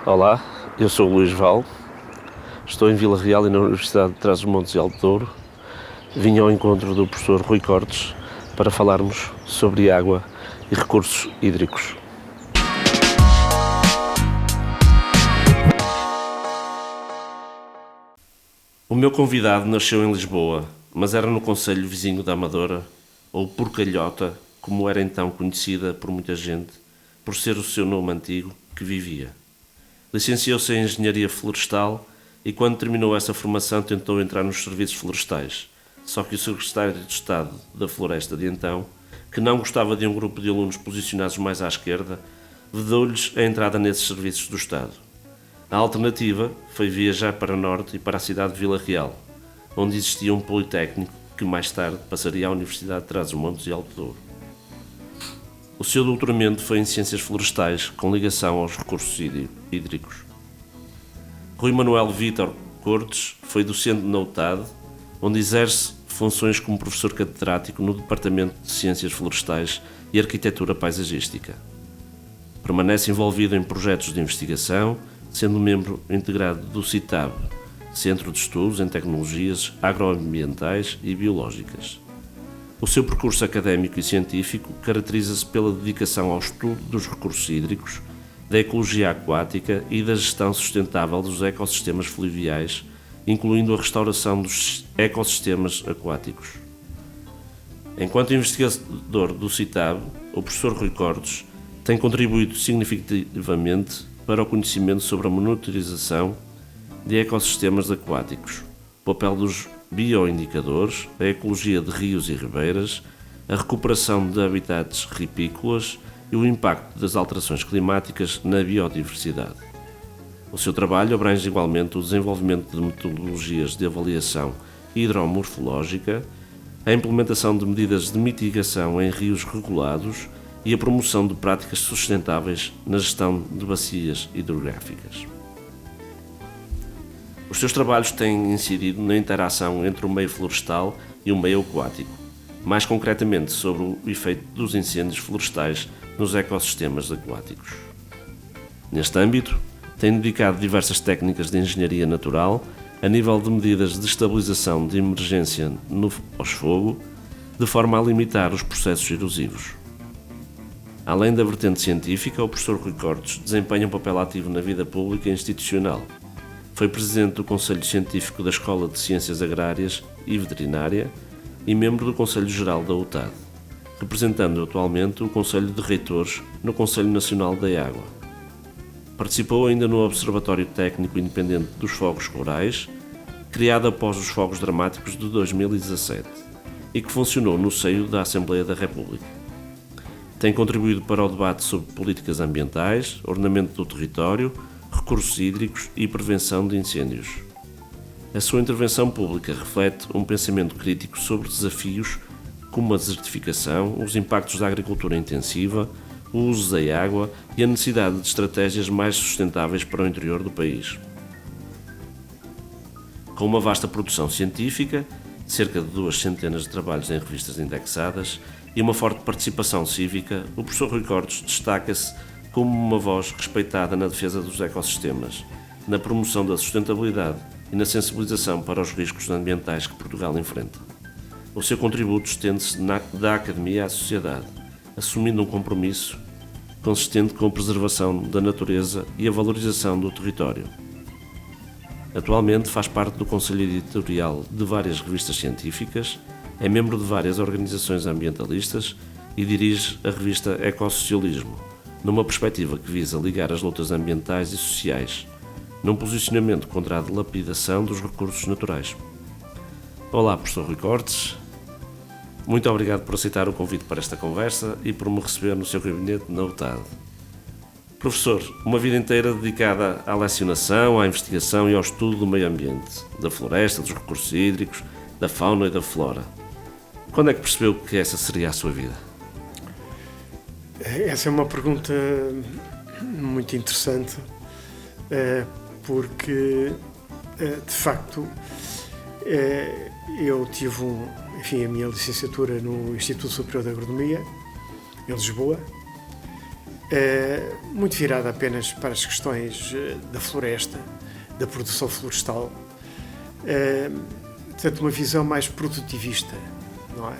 Olá, eu sou o Luís Val, estou em Vila Real e na Universidade de Trás-os-Montes e Alto Douro. Vim ao encontro do professor Rui Cortes para falarmos sobre água e recursos hídricos. O meu convidado nasceu em Lisboa, mas era no concelho vizinho da Amadora, ou Porcalhota, como era então conhecida por muita gente, por ser o seu nome antigo, que vivia. Licenciou-se em Engenharia Florestal e, quando terminou essa formação, tentou entrar nos serviços florestais. Só que o secretário de Estado da Floresta de então, que não gostava de um grupo de alunos posicionados mais à esquerda, vedou-lhes a entrada nesses serviços do Estado. A alternativa foi viajar para o norte e para a cidade de Vila Real, onde existia um politécnico que mais tarde passaria à Universidade de Trás-os-Montes e Alto Douro. O seu doutoramento foi em Ciências Florestais, com ligação aos recursos hídricos. Rui Manuel Vítor Cortes foi docente na UTAD, onde exerce funções como professor catedrático no Departamento de Ciências Florestais e Arquitetura Paisagística. Permanece envolvido em projetos de investigação, sendo membro integrado do CITAB, Centro de Estudos em Tecnologias Agroambientais e Biológicas. O seu percurso académico e científico caracteriza-se pela dedicação ao estudo dos recursos hídricos, da ecologia aquática e da gestão sustentável dos ecossistemas fluviais, incluindo a restauração dos ecossistemas aquáticos. Enquanto investigador do CITAB, o professor Rui Cortes tem contribuído significativamente para o conhecimento sobre a monitorização de ecossistemas aquáticos, o papel dos bioindicadores, a ecologia de rios e ribeiras, a recuperação de habitats ripícolas e o impacto das alterações climáticas na biodiversidade. O seu trabalho abrange igualmente o desenvolvimento de metodologias de avaliação hidromorfológica, a implementação de medidas de mitigação em rios regulados e a promoção de práticas sustentáveis na gestão de bacias hidrográficas. Os seus trabalhos têm incidido na interação entre o meio florestal e o meio aquático, mais concretamente sobre o efeito dos incêndios florestais nos ecossistemas aquáticos. Neste âmbito, tem dedicado diversas técnicas de engenharia natural a nível de medidas de estabilização de emergência no pós-fogo, de forma a limitar os processos erosivos. Além da vertente científica, o professor Rui Cortes desempenha um papel ativo na vida pública e institucional. Foi presidente do Conselho Científico da Escola de Ciências Agrárias e Veterinária e membro do Conselho Geral da UTAD, representando atualmente o Conselho de Reitores no Conselho Nacional da Água. Participou ainda no Observatório Técnico Independente dos Fogos Rurais, criado após os fogos dramáticos de 2017, e que funcionou no seio da Assembleia da República. Tem contribuído para o debate sobre políticas ambientais, ordenamento do território, recursos hídricos e prevenção de incêndios. A sua intervenção pública reflete um pensamento crítico sobre desafios como a desertificação, os impactos da agricultura intensiva, o uso da água e a necessidade de estratégias mais sustentáveis para o interior do país. Com uma vasta produção científica, cerca de 200 de trabalhos em revistas indexadas e uma forte participação cívica, o professor Rui Cortes destaca-se como uma voz respeitada na defesa dos ecossistemas, na promoção da sustentabilidade e na sensibilização para os riscos ambientais que Portugal enfrenta. O seu contributo estende-se da academia à sociedade, assumindo um compromisso consistente com a preservação da natureza e a valorização do território. Atualmente faz parte do Conselho Editorial de várias revistas científicas, é membro de várias organizações ambientalistas e dirige a revista Ecossocialismo, numa perspectiva que visa ligar as lutas ambientais e sociais, num posicionamento contra a dilapidação dos recursos naturais. Olá, professor Rui Cortes. Muito obrigado por aceitar o convite para esta conversa e por me receber no seu gabinete na UTAD. Professor, uma vida inteira dedicada à lecionação, à investigação e ao estudo do meio ambiente, da floresta, dos recursos hídricos, da fauna e da flora. Quando é que percebeu que essa seria a sua vida? Essa é uma pergunta muito interessante, porque, de facto, eu tive a minha licenciatura no Instituto Superior de Agronomia, em Lisboa, muito virada apenas para as questões da floresta, da produção florestal, portanto uma visão mais produtivista, não é?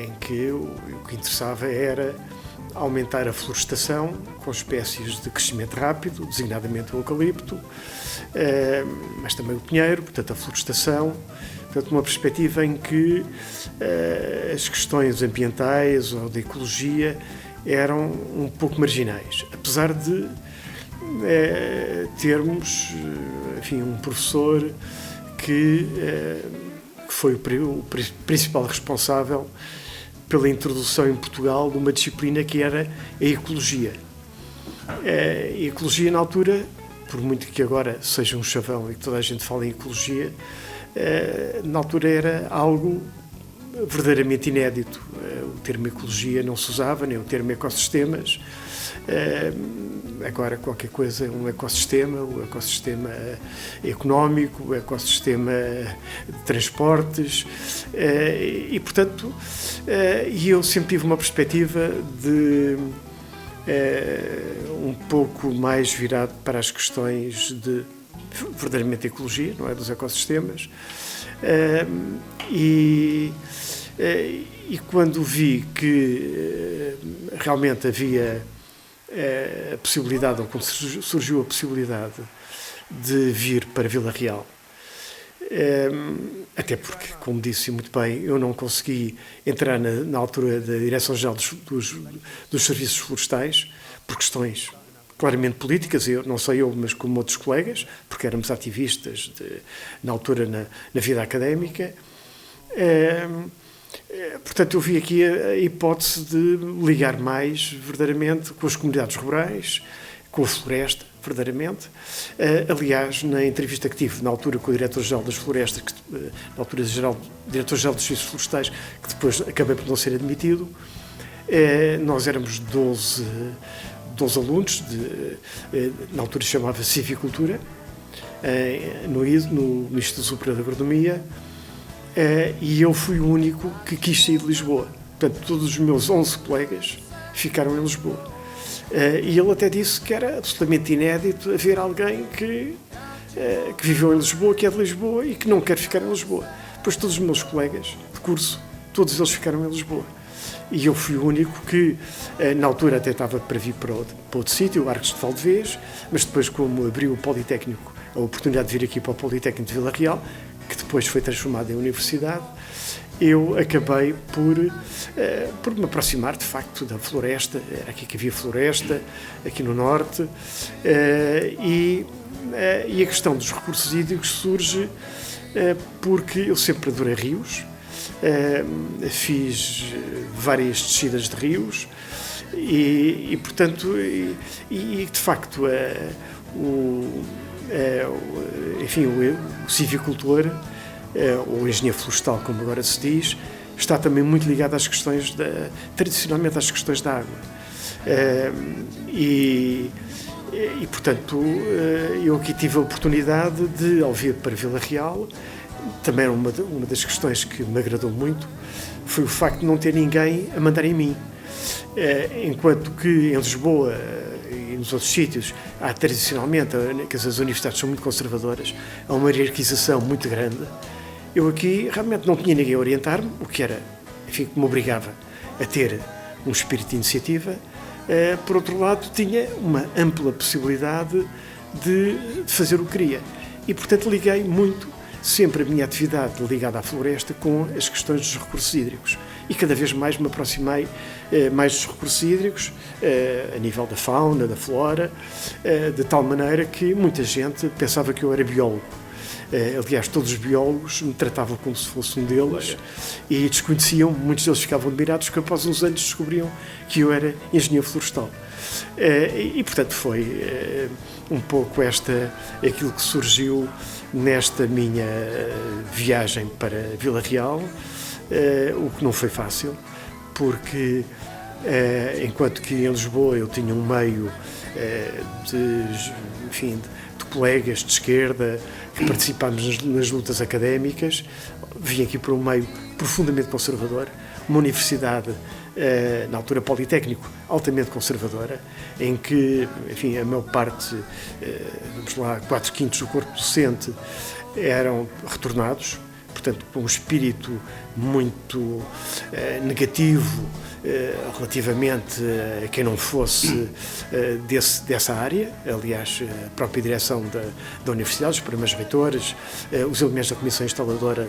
Em que o que interessava era aumentar a florestação com espécies de crescimento rápido, designadamente o eucalipto, mas também o pinheiro, portanto a florestação, portanto uma perspectiva em que as questões ambientais ou de ecologia eram um pouco marginais, apesar de termos, enfim, um professor que foi o principal responsável pela introdução em Portugal de uma disciplina que era a ecologia. A ecologia, na altura, por muito que agora seja um chavão e que toda a gente fala em ecologia, na altura era algo verdadeiramente inédito. O termo ecologia não se usava, nem o termo ecossistemas. Agora qualquer coisa é um ecossistema, o ecossistema económico, o ecossistema de transportes, e portanto eu sempre tive uma perspectiva de um pouco mais virado para as questões de verdadeiramente ecologia, não é, dos ecossistemas, e quando vi que realmente havia a possibilidade, ou quando surgiu a possibilidade de vir para Vila Real, até porque, como disse muito bem, eu não consegui entrar na altura da Direção-Geral dos Serviços Florestais, por questões claramente políticas, não só eu, mas como outros colegas, porque éramos ativistas na altura na vida académica. Portanto, eu vi aqui a hipótese de ligar mais, verdadeiramente, com as comunidades rurais, com a floresta, verdadeiramente. Aliás, na entrevista que tive, na altura, com o Diretor-Geral das Florestas, na altura, Diretor-Geral dos Serviços Florestais, que depois acabei por não ser admitido, nós éramos 12 alunos, na altura chamava Civicultura, no Instituto Superior de Agronomia, e eu fui o único que quis sair de Lisboa. Portanto, todos os meus 11 colegas ficaram em Lisboa. E ele até disse que era absolutamente inédito haver alguém que viveu em Lisboa, que é de Lisboa e que não quer ficar em Lisboa. Pois todos os meus colegas de curso, todos eles ficaram em Lisboa. E eu fui o único que, na altura, até estava para vir para outro sítio, Arcos de Valdevez, mas depois, como abriu o Politécnico, a oportunidade de vir aqui para o Politécnico de Vila Real, que depois foi transformado em universidade, eu acabei por me aproximar, de facto, da floresta. Era aqui que havia floresta, aqui no norte, e a questão dos recursos hídricos surge porque eu sempre adorei rios, fiz várias descidas de rios e portanto, de facto, enfim, o civicultor, ou engenheiro florestal, como agora se diz, está também muito ligado às questões, tradicionalmente, às questões da água. E portanto, eu aqui tive a oportunidade de, ao vir para Vila Real, também uma das questões que me agradou muito, foi o facto de não ter ninguém a mandar em mim. Enquanto que em Lisboa e nos outros sítios há tradicionalmente, que as universidades são muito conservadoras, há uma hierarquização muito grande. Eu aqui realmente não tinha ninguém a orientar-me, o que era, enfim, que me obrigava a ter um espírito de iniciativa. Por outro lado, tinha uma ampla possibilidade de fazer o que queria. E, portanto, liguei muito sempre a minha atividade ligada à floresta com as questões dos recursos hídricos. E cada vez mais me aproximei mais dos recursos hídricos, a nível da fauna, da flora, de tal maneira que muita gente pensava que eu era biólogo. Aliás, todos os biólogos me tratavam como se fosse um deles e desconheciam, muitos deles ficavam admirados, porque após uns anos descobriam que eu era engenheiro florestal. E portanto, foi um pouco aquilo que surgiu nesta minha viagem para Vila Real, o que não foi fácil, porque enquanto que em Lisboa eu tinha um meio de colegas de esquerda que participámos nas lutas académicas, vim aqui para um meio profundamente conservador, uma universidade na altura Politécnico, altamente conservadora, em que, enfim, a maior parte, vamos lá, 4/5 do corpo docente eram retornados, portanto, com um espírito muito negativo relativamente a quem não fosse dessa área. Aliás, a própria direção da Universidade, os primeiros reitores, os elementos da Comissão Instaladora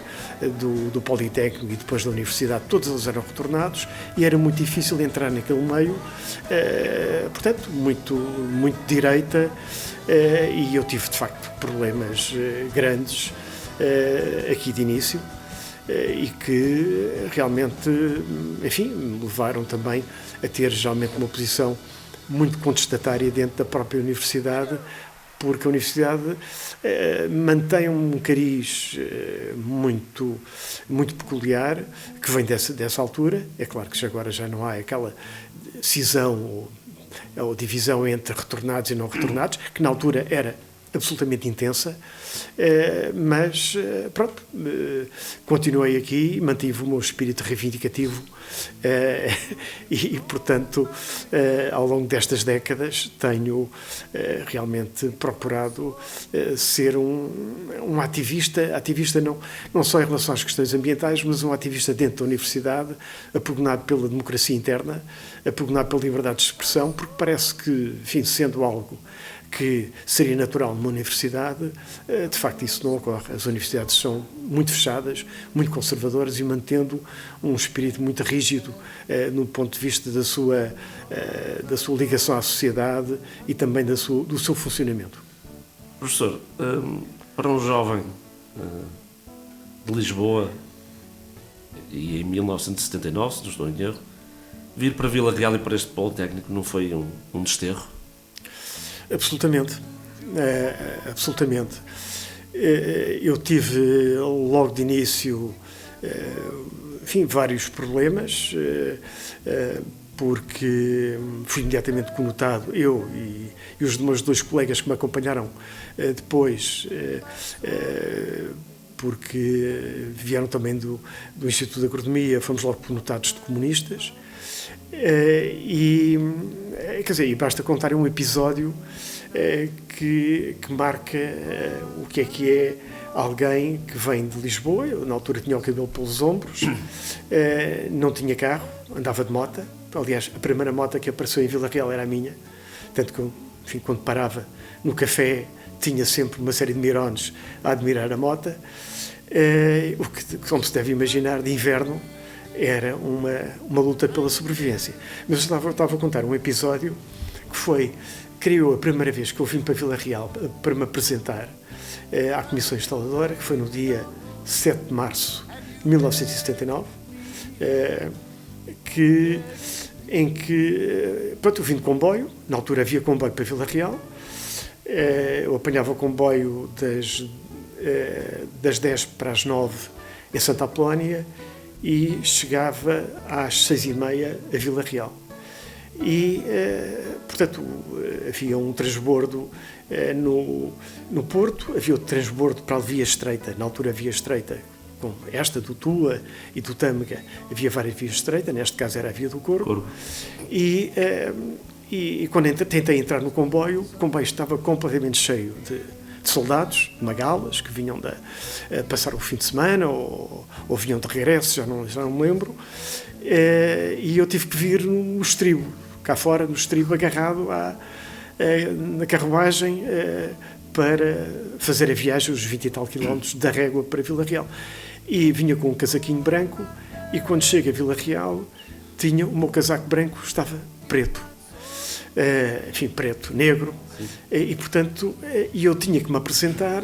do Politécnico e depois da Universidade, todos eles eram retornados e era muito difícil entrar naquele meio, portanto, muito de direita, e eu tive, de facto, problemas grandes aqui de início, e que realmente, enfim, me levaram também a ter geralmente uma posição muito contestatária dentro da própria universidade, porque a universidade mantém um cariz muito peculiar, que vem dessa altura. É claro que agora já não há aquela cisão ou divisão entre retornados e não retornados, que na altura era absolutamente intensa, mas pronto, continuei aqui, mantive o meu espírito reivindicativo e portanto, ao longo destas décadas tenho realmente procurado ser um ativista não só em relação às questões ambientais, mas um ativista dentro da universidade, apugnado pela democracia interna, apugnado pela liberdade de expressão, porque parece que, enfim, sendo algo que seria natural numa universidade, de facto isso não ocorre. As universidades são muito fechadas, muito conservadoras e mantendo um espírito muito rígido no ponto de vista da sua ligação à sociedade e também do seu funcionamento. Professor, para um jovem de Lisboa, e em 1979, se não estou em erro, vir para Vila Real e para este Politécnico não foi um desterro? Absolutamente. Absolutamente. Eu tive logo de início, enfim, vários problemas, porque fui imediatamente conotado, eu e os meus 2 colegas que me acompanharam depois, porque vieram também do Instituto de Agronomia, fomos logo conotados de comunistas. Quer dizer, e basta contar um episódio que marca o que é alguém que vem de Lisboa. Eu, na altura, tinha o cabelo pelos ombros, não tinha carro, andava de moto. Aliás, a primeira moto que apareceu em Vila Real era a minha, tanto que, enfim, quando parava no café, tinha sempre uma série de mirones a admirar a moto. O que, como se deve imaginar, de inverno, era uma luta pela sobrevivência. Mas eu estava a contar um episódio que foi, creio, a primeira vez que eu vim para Vila Real para me apresentar à Comissão Instaladora, que foi no dia 7 de março de 1979, em que pronto, eu vim de comboio. Na altura havia comboio para Vila Real. Eu apanhava o comboio das 10 para as 9 em Santa Apolónia e chegava às 6h30 a Vila Real. E, portanto, havia um transbordo no Porto, havia outro transbordo para a Via Estreita. Na altura, a Via Estreita, com esta do Tua e do Tâmega, havia várias vias estreitas, neste caso era a Via do Corvo. E quando tentei entrar no comboio, o comboio estava completamente cheio de soldados, de magalas, que vinham passar o fim de semana ou vinham de regresso, já não me lembro, e eu tive que vir no estribo, cá fora, no estribo, agarrado na carruagem, para fazer a viagem, os 20 e tal quilómetros da Régua para Vila Real. E vinha com um casaquinho branco, e quando chega a Vila Real, o meu casaco branco estava preto. Enfim, preto, negro, e portanto eu tinha que me apresentar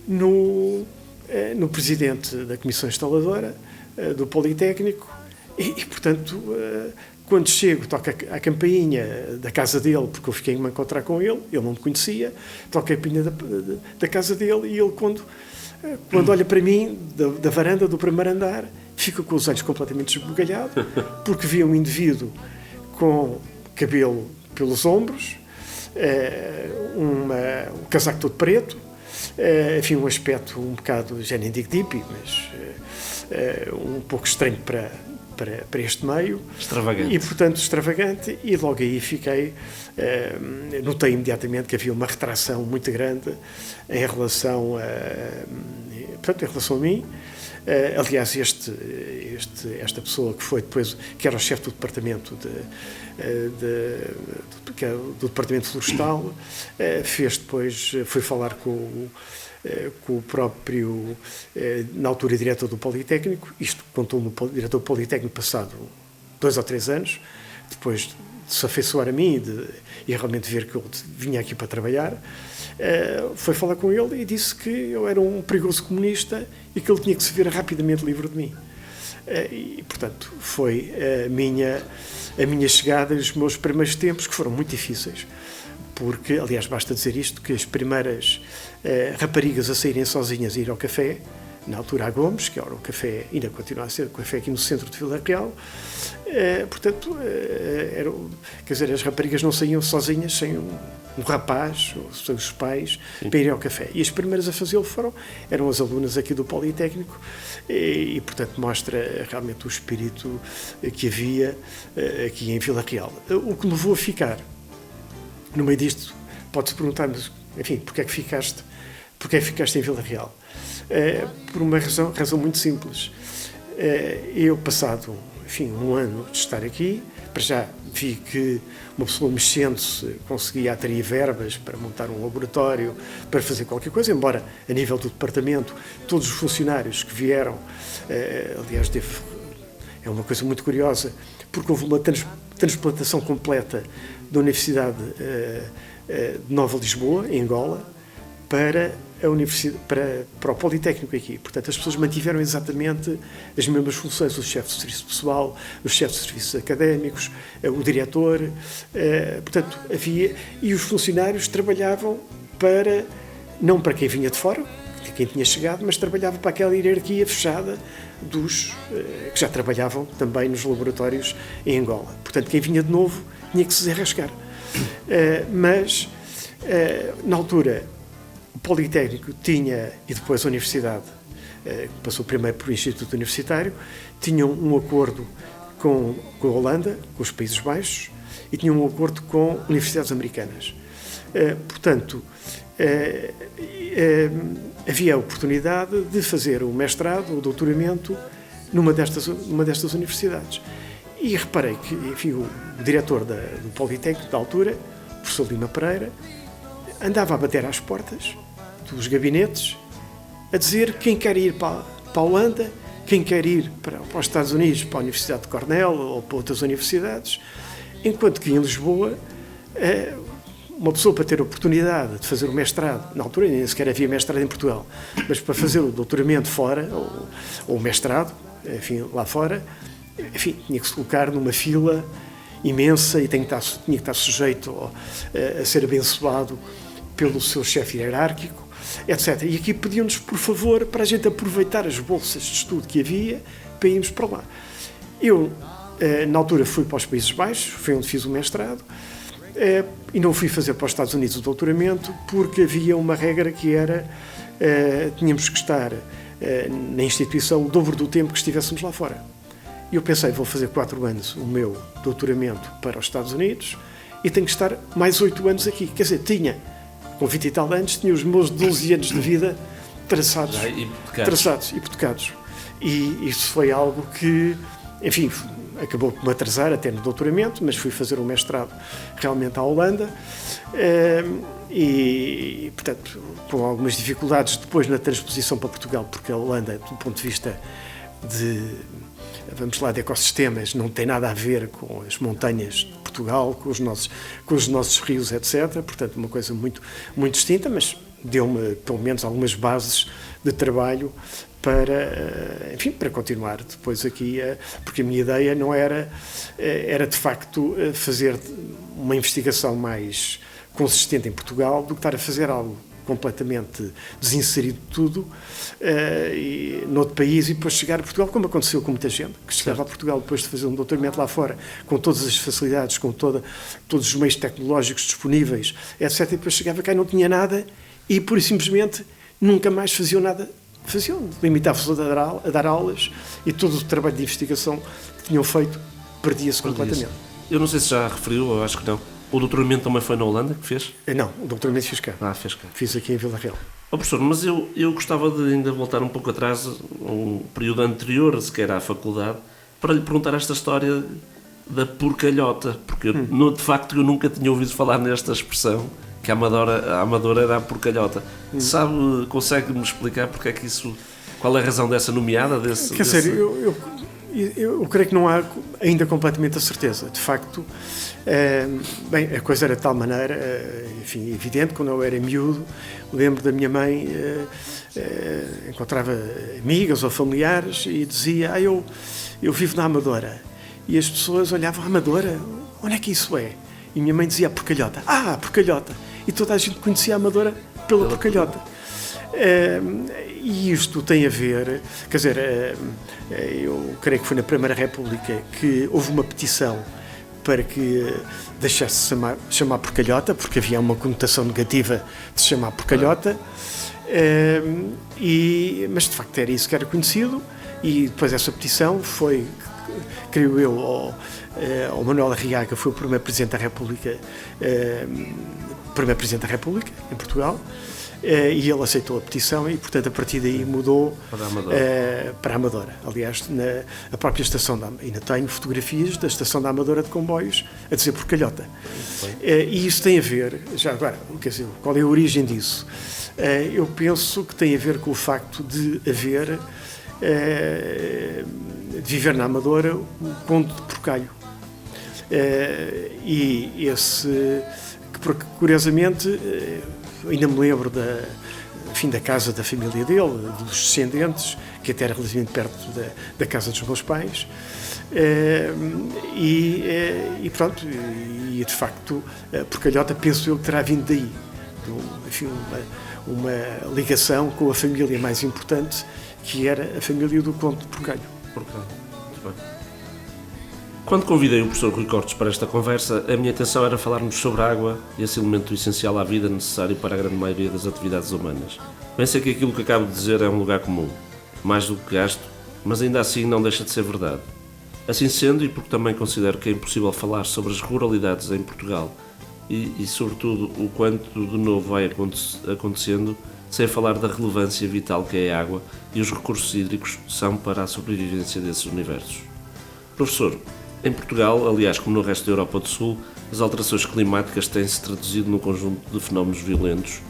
no presidente da Comissão Instaladora do Politécnico e portanto quando chego, toco a campainha da casa dele, porque eu fiquei a me encontrar com ele não me conhecia, toco a campainha da casa dele e ele quando olha para mim da varanda do primeiro andar, fica com os olhos completamente esbugalhado, porque via um indivíduo com cabelo pelos ombros, um casaco todo preto, enfim, um aspecto um bocado, já nem digo hippie, mas um pouco estranho para para este meio. Extravagante. E, portanto, extravagante, e logo aí fiquei, notei imediatamente que havia uma retração muito grande em relação a mim. Aliás, esta pessoa que foi depois, que era o chefe do departamento do departamento florestal, foi falar com o próprio, na altura, diretor do Politécnico. Isto contou-me o diretor do Politécnico passado 2 ou 3 anos, depois de se afeiçoar a mim e realmente ver que eu vinha aqui para trabalhar. Foi falar com ele e disse que eu era um perigoso comunista e que ele tinha que se ver rapidamente livre de mim. E, portanto, foi a minha chegada e os meus primeiros tempos, que foram muito difíceis, porque, aliás, basta dizer isto, que as primeiras raparigas a saírem sozinhas e ir ao café, na altura a Gomes, que era o café, ainda continua a ser o café aqui no centro de Vila Real, portanto, quer dizer, as raparigas não saíam sozinhas sem um rapaz, ou seus pais, sim, para ir ao café. E as primeiras a fazê-lo eram as alunas aqui do Politécnico, e, portanto, mostra realmente o espírito que havia aqui em Vila Real. O que me levou a ficar no meio disto, pode-se perguntar, mas, enfim, porquê é que ficaste em Vila Real? Por uma razão muito simples. Eu, passado, enfim, um ano de estar aqui, para já vi que uma pessoa mexendo-se conseguia atrair verbas para montar um laboratório, para fazer qualquer coisa, embora a nível do departamento, todos os funcionários que vieram, aliás, é uma coisa muito curiosa, porque houve uma transplantação completa da Universidade de Nova Lisboa, em Angola, para a universidade, para o Politécnico aqui. Portanto, as pessoas mantiveram exatamente as mesmas funções, o chefe de serviço pessoal, os chefes de serviços académicos, o diretor, portanto, havia, e os funcionários trabalhavam não para quem vinha de fora, quem tinha chegado, mas trabalhava para aquela hierarquia fechada dos que já trabalhavam também nos laboratórios em Angola. Portanto, quem vinha de novo tinha que se desenrascar. Mas, na altura, o Politécnico tinha, e depois a Universidade, que passou primeiro por Instituto Universitário, tinham um acordo com a Holanda, com os Países Baixos, e tinham um acordo com universidades americanas. Portanto, havia a oportunidade de fazer o mestrado, o doutoramento, numa destas universidades. E reparei que, enfim, o diretor do Politécnico, da altura, o professor Lima Pereira, andava a bater às portas dos gabinetes, a dizer quem quer ir para a Holanda, quem quer ir para os Estados Unidos, para a Universidade de Cornell ou para outras universidades, enquanto que em Lisboa, uma pessoa para ter a oportunidade de fazer o mestrado, na altura nem sequer havia mestrado em Portugal, mas para fazer o doutoramento fora, ou o mestrado, enfim, lá fora, enfim, tinha que se colocar numa fila imensa e tinha que estar sujeito a ser abençoado pelo seu chefe hierárquico, etc. E aqui pediam-nos, por favor, para a gente aproveitar as bolsas de estudo que havia para irmos para lá. Eu, na altura, fui para os Países Baixos, foi onde fiz o mestrado, e não fui fazer para os Estados Unidos o doutoramento, porque havia uma regra que era, tínhamos que estar na instituição o dobro do tempo que estivéssemos lá fora. E eu pensei, vou fazer 4 anos o meu doutoramento para os Estados Unidos e tenho que estar mais 8 anos aqui. Quer dizer, com 20 e tal anos, tinha os meus 12 anos de vida traçados, hipotecados. E isso foi algo que, enfim, acabou por me atrasar até no doutoramento, mas fui fazer o mestrado realmente à Holanda e, portanto, com algumas dificuldades depois na transposição para Portugal, porque a Holanda, do ponto de vista de ecossistemas, não tem nada a ver com as montanhas de Portugal, com os nossos rios, etc. Portanto, uma coisa muito, muito distinta, mas deu-me, pelo menos, algumas bases de trabalho para continuar depois aqui, porque a minha ideia não era de facto fazer uma investigação mais consistente em Portugal do que estar a fazer algo completamente desinserido de tudo noutro país e depois chegar a Portugal, como aconteceu com muita gente, que chegava a Portugal depois de fazer um doutoramento lá fora, com todas as facilidades, com todos os meios tecnológicos disponíveis, etc. E depois chegava cá e não tinha nada e, pura e simplesmente, nunca mais faziam nada faziam, limitavam-se a dar aulas e todo o trabalho de investigação que tinham feito perdia-se completamente. Eu não sei se já referiu, eu acho que não. O doutoramento também foi na Holanda que fez? Não, o doutoramento fiz cá. Fez cá. Fiz aqui em Vila Real. Professor, mas eu gostava de ainda voltar um pouco atrás, um período anterior sequer à faculdade, para lhe perguntar esta história da porcalhota, porque de facto eu nunca tinha ouvido falar nesta expressão, que a Amadora era a porcalhota. Consegue-me explicar porque é que isso, qual é a razão dessa nomeada? Quer dizer, eu creio que não há ainda completamente a certeza. De facto, bem, a coisa era de tal maneira, enfim, evidente, quando eu era miúdo, lembro da minha mãe, encontrava amigas ou familiares e dizia, eu vivo na Amadora. E as pessoas olhavam, Amadora? Onde é que isso é? E minha mãe dizia, porcalhota. Porcalhota. E toda a gente conhecia a Amadora pela porcalhota. E isto tem a ver, quer dizer, eu creio que foi na Primeira República que houve uma petição para que deixasse chamar porcalhota, porque havia uma conotação negativa de se chamar porcalhota, mas de facto era isso que era conhecido, e depois essa petição foi, creio eu, ao Manuel Arriaga, foi o primeiro Presidente da República, em Portugal, e ele aceitou a petição e, portanto, a partir daí mudou para a Amadora. Aliás, a própria estação ainda tenho fotografias da estação da Amadora de comboios a dizer porcalhota. E isso tem a ver, já agora, quer dizer, qual é a origem disso? Eu penso que tem a ver com o facto de haver, de viver na Amadora, o Conde de Porcalho. E esse, que curiosamente, ainda me lembro da casa da família dele, dos descendentes, que até era relativamente perto da casa dos meus pais, e pronto, e de facto a porcalhota penso eu que terá vindo daí, enfim, uma ligação com a família mais importante, que era a família do Conde de Porcalho. Muito bem. Quando convidei o professor Rui Cortes para esta conversa, a minha intenção era falarmos sobre a água, esse elemento essencial à vida necessário para a grande maioria das atividades humanas. Bem sei que aquilo que acabo de dizer é um lugar comum, mais do que gasto, mas ainda assim não deixa de ser verdade. Assim sendo, e porque também considero que é impossível falar sobre as ruralidades em Portugal e sobretudo, o quanto de novo vai acontecendo, sem falar da relevância vital que é a água e os recursos hídricos são para a sobrevivência desses universos. Professor, em Portugal, aliás como no resto da Europa do Sul, as alterações climáticas têm-se traduzido num conjunto de fenómenos violentos,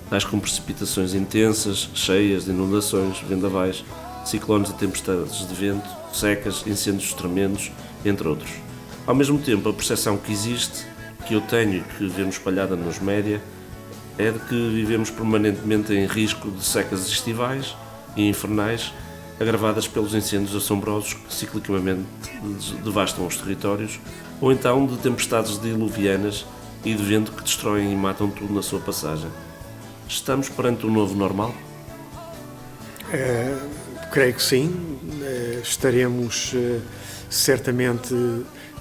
tais como precipitações intensas, cheias, inundações, vendavais, ciclones e tempestades de vento, secas, incêndios tremendos, entre outros. Ao mesmo tempo, a percepção que existe, que eu tenho e que vemos espalhada nos média, é de que vivemos permanentemente em risco de secas estivais e infernais, agravadas pelos incêndios assombrosos que ciclicamente devastam os territórios, ou então de tempestades diluvianas e de vento que destroem e matam tudo na sua passagem. Estamos perante um novo normal? Creio que sim. Estaremos certamente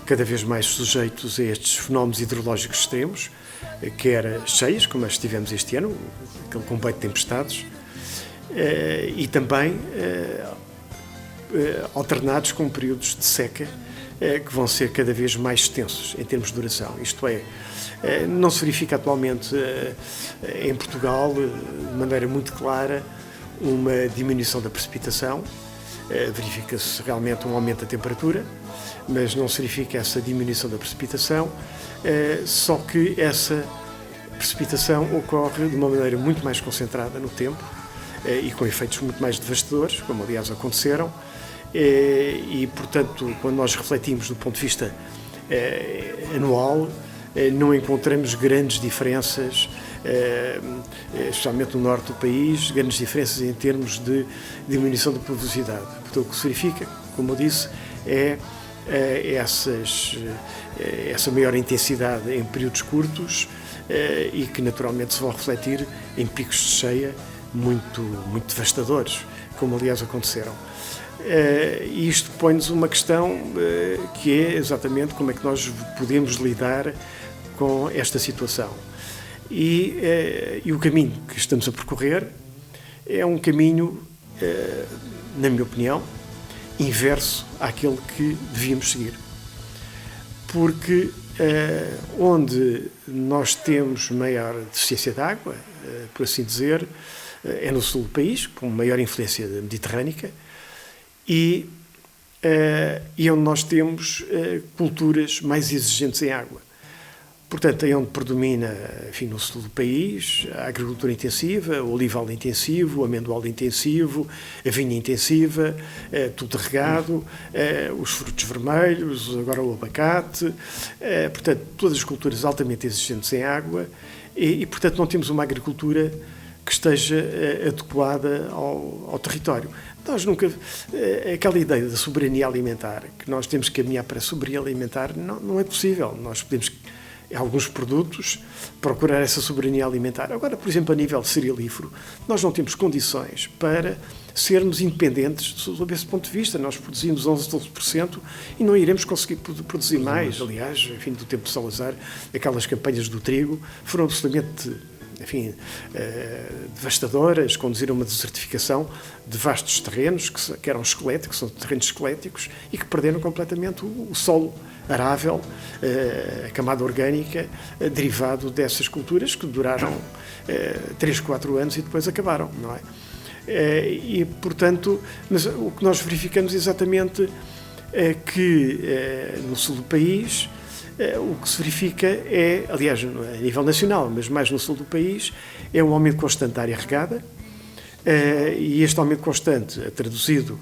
cada vez mais sujeitos a estes fenómenos hidrológicos extremos, quer cheias, como as tivemos este ano, aquele comboio de tempestades, e também alternados com períodos de seca que vão ser cada vez mais extensos em termos de duração. Isto é, não se verifica atualmente em Portugal, de maneira muito clara, uma diminuição da precipitação. Verifica-se realmente um aumento da temperatura, mas não se verifica essa diminuição da precipitação, só que essa precipitação ocorre de uma maneira muito mais concentrada no tempo, e com efeitos muito mais devastadores, como aliás aconteceram, e portanto, quando nós refletimos do ponto de vista anual, não encontramos grandes diferenças, especialmente no norte do país, grandes diferenças em termos de diminuição da pluviosidade. Portanto, o que se verifica, como eu disse, é essa maior intensidade em períodos curtos, e que naturalmente se vão refletir em picos de cheia muito devastadores, como aliás aconteceram. E isto põe-nos uma questão que é exatamente como é que nós podemos lidar com esta situação. E o caminho que estamos a percorrer é um caminho na minha opinião, inverso àquele que devíamos seguir. Porque onde nós temos maior deficiência de água, por assim dizer, é no sul do país, com maior influência mediterrânica, e onde nós temos culturas mais exigentes em água. Portanto, é onde predomina, enfim, no sul do país, a agricultura intensiva, o olival intensivo, o amendoal intensivo, a vinha intensiva, tudo regado, os frutos vermelhos, agora o abacate, portanto, todas as culturas altamente exigentes em água e, portanto, não temos uma agricultura que esteja adequada ao território. Nós nunca... Aquela ideia da soberania alimentar, que nós temos que caminhar para a soberania alimentar, não é possível. Nós podemos... alguns produtos, procurar essa soberania alimentar. Agora, por exemplo, a nível cerealífero, nós não temos condições para sermos independentes sob esse ponto de vista. Nós produzimos 11, 12% e não iremos conseguir produzir mais. Aliás, enfim, do tempo de Salazar, aquelas campanhas do trigo foram absolutamente, enfim, devastadoras, conduziram a uma desertificação de vastos terrenos que eram esqueléticos, que são terrenos esqueléticos e que perderam completamente o solo arável, a camada orgânica, derivado dessas culturas que duraram 3, 4 anos e depois acabaram, não é? E, portanto, mas o que nós verificamos exatamente é que no sul do país o que se verifica é, aliás, a nível nacional, mas mais no sul do país, é um aumento constante da área regada, e este aumento constante, traduzido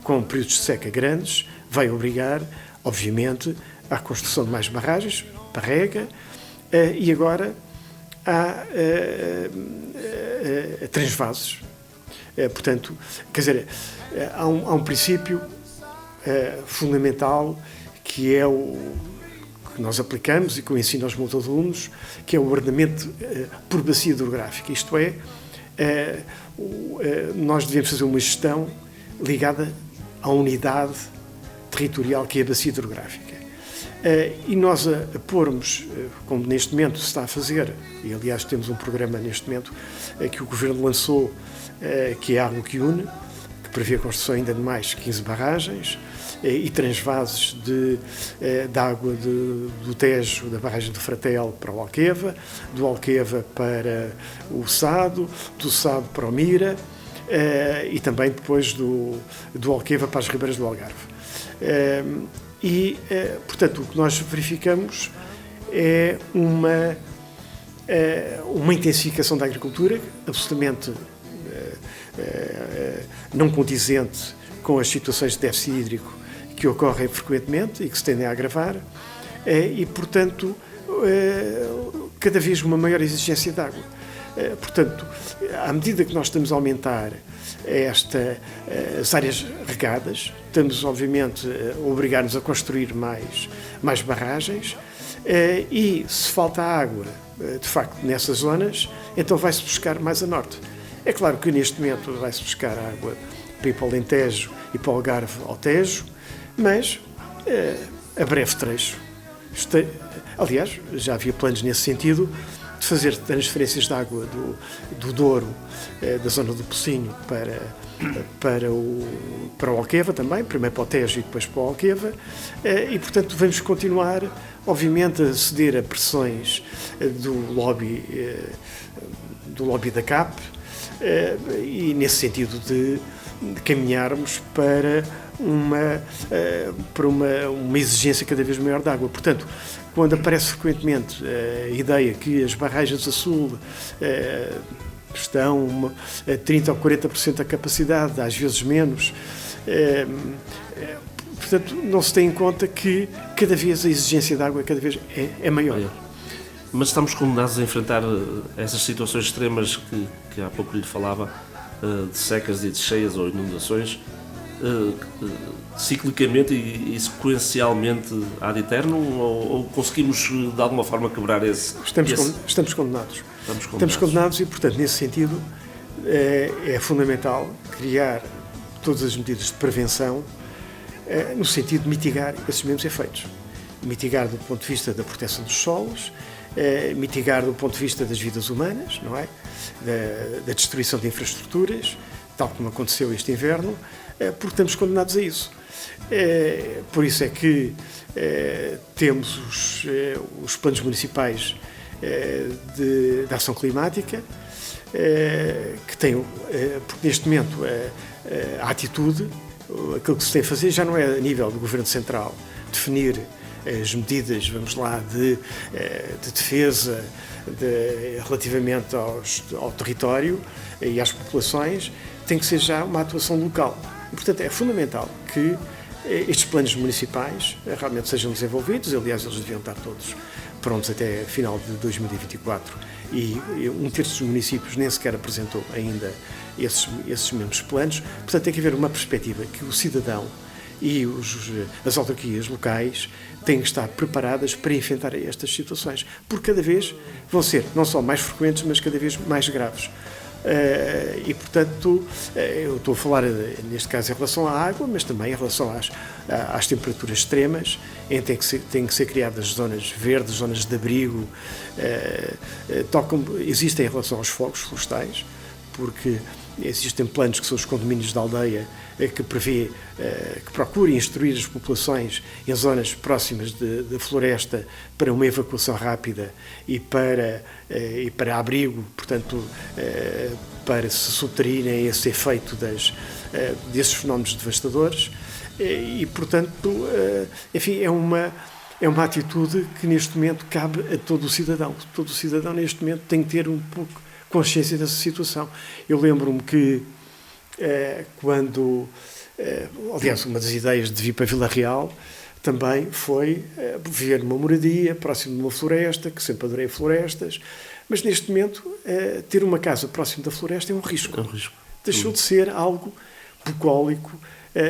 com períodos de seca grandes, vai obrigar, obviamente, à construção de mais barragens para rega e agora há transvases. Portanto, quer dizer, há um princípio fundamental que é o que nós aplicamos e que eu ensino aos meus alunos, que é o ordenamento por bacia hidrográfica. Isto é, nós devemos fazer uma gestão ligada à unidade territorial que é a bacia hidrográfica. E nós a pormos, como neste momento se está a fazer, e aliás temos um programa neste momento que o Governo lançou, que é a Água que Une, que prevê a construção ainda de mais 15 barragens, e transvases de água do Tejo, da barragem do Fratel para o Alqueva, do Alqueva para o Sado, do Sado para o Mira, e também depois do Alqueva para as ribeiras do Algarve. Portanto, o que nós verificamos é uma intensificação da agricultura absolutamente não condizente com as situações de déficit hídrico que ocorrem frequentemente e que se tendem a agravar e, portanto, cada vez uma maior exigência de água. Portanto, à medida que nós estamos a aumentar as áreas regadas, estamos, obviamente, a obrigar-nos a construir mais barragens e, se falta água, de facto, nessas zonas, então vai-se buscar mais a norte. É claro que, neste momento, vai-se buscar água para ir para o Alentejo e para o Algarve ao Tejo, mas a breve trecho. Aliás, já havia planos nesse sentido, de fazer transferências de água do Douro, da zona do Pocinho, para o Alqueva também, primeiro para o Tejo e depois para o Alqueva, e, portanto, vamos continuar, obviamente, a ceder a pressões do lobby da CAP, e nesse sentido de caminharmos para uma exigência cada vez maior de água. Portanto, quando aparece frequentemente a ideia que as barragens a sul estão a 30% ou 40% da capacidade, às vezes menos, portanto, não se tem em conta que cada vez a exigência de água cada vez é maior. Mas estamos condenados a enfrentar essas situações extremas que há pouco lhe falava, de secas e de cheias ou inundações, ciclicamente e sequencialmente ad eternum, ou conseguimos de alguma forma quebrar esse... Estamos condenados. Estamos condenados e, portanto, nesse sentido é fundamental criar todas as medidas de prevenção no sentido de mitigar esses mesmos efeitos. Mitigar do ponto de vista da proteção dos solos, mitigar do ponto de vista das vidas humanas, não é? Da destruição de infraestruturas, tal como aconteceu este inverno, porque estamos condenados a isso. Por isso é que temos os planos municipais de ação climática, que têm, porque neste momento a atitude, aquilo que se tem a fazer já não é a nível do Governo Central, definir as medidas, vamos lá, de defesa relativamente ao território e às populações, tem que ser já uma atuação local. E, portanto, é fundamental que estes planos municipais realmente sejam desenvolvidos. Aliás, eles deviam estar todos prontos até final de 2024 e um terço dos municípios nem sequer apresentou ainda esses mesmos planos. Portanto, tem que haver uma perspectiva que o cidadão e as autarquias locais têm que estar preparadas para enfrentar estas situações, porque cada vez vão ser não só mais frequentes, mas cada vez mais graves. E, portanto, eu estou a falar, neste caso, em relação à água, mas também em relação às temperaturas extremas, em que têm que ser criadas zonas verdes, zonas de abrigo, existem em relação aos fogos florestais, porque existem planos que são os condomínios da aldeia que procurem instruir as populações em zonas próximas de floresta para uma evacuação rápida e para abrigo, portanto, para se subtraírem a esse efeito desses fenómenos devastadores. E, portanto, enfim, é uma atitude que neste momento cabe a todo o cidadão. Todo o cidadão neste momento tem que ter um pouco consciência dessa situação. Eu lembro-me que aliás, uma das ideias de vir para Vila Real também foi viver numa moradia próximo de uma floresta, que sempre adorei florestas, mas neste momento ter uma casa próximo da floresta é um risco. É um risco. Deixou de ser algo bucólico,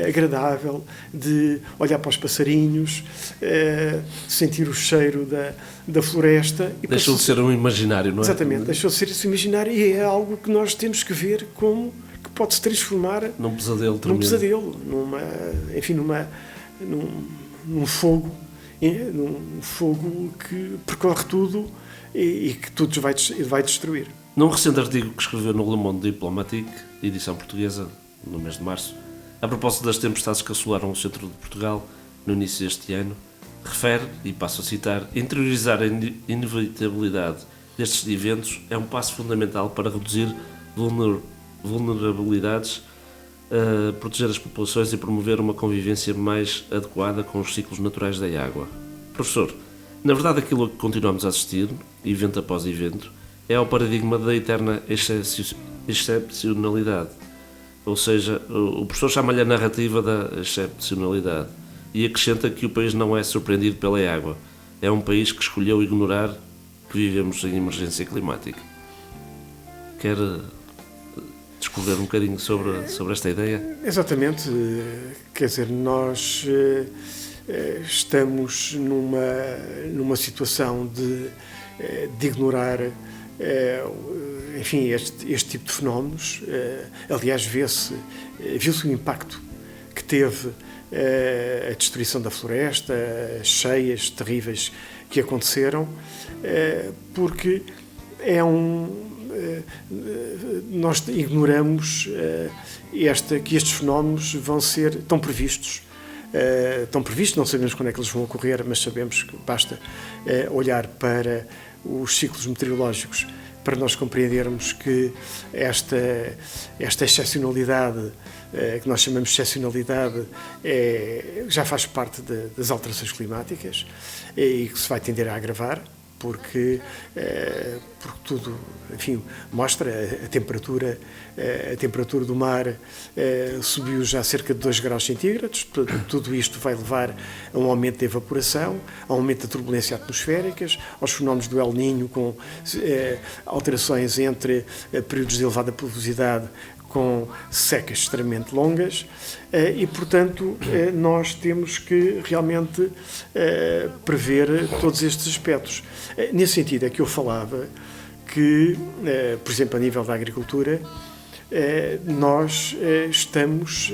agradável, de olhar para os passarinhos, sentir o cheiro da floresta. Deixou de ser um imaginário, não é? Exatamente, deixou de ser esse imaginário e é algo que nós temos que ver como que pode se transformar num pesadelo tremendo. Num fogo que percorre tudo e que tudo vai destruir. Num recente artigo que escreveu no Le Monde Diplomatique, edição portuguesa, no mês de março, a propósito das tempestades que assolaram o centro de Portugal no início deste ano, refere, e passo a citar, interiorizar a inevitabilidade destes eventos é um passo fundamental para reduzir vulnerabilidades, proteger as populações e promover uma convivência mais adequada com os ciclos naturais da água. Professor, na verdade aquilo a que continuamos a assistir, evento após evento, é o paradigma da eterna excepcionalidade. Ou seja, o professor chama-lhe a narrativa da excepcionalidade e acrescenta que o país não é surpreendido pela água. É um país que escolheu ignorar que vivemos em emergência climática. Quer discorrer um bocadinho sobre esta ideia? Exatamente. Quer dizer, nós estamos numa situação de ignorar enfim, este tipo de fenómenos. Aliás, viu-se o impacto que teve a destruição da floresta, as cheias terríveis que aconteceram, porque nós ignoramos que estes fenómenos estão previstos. Não sabemos quando é que eles vão ocorrer, mas sabemos que basta olhar para os ciclos meteorológicos para nós compreendermos que esta excepcionalidade, que nós chamamos de excepcionalidade, já faz parte das alterações climáticas e que se vai tender a agravar, porque tudo, enfim, mostra a temperatura do mar subiu já cerca de 2 graus centígrados. Tudo isto vai levar a um aumento da evaporação, a um aumento da turbulência atmosféricas, aos fenómenos do El Niño, com alterações entre períodos de elevada pluviosidade com secas extremamente longas e, portanto, nós temos que realmente prever todos estes aspectos. Nesse sentido é que eu falava que, por exemplo, a nível da agricultura, nós estamos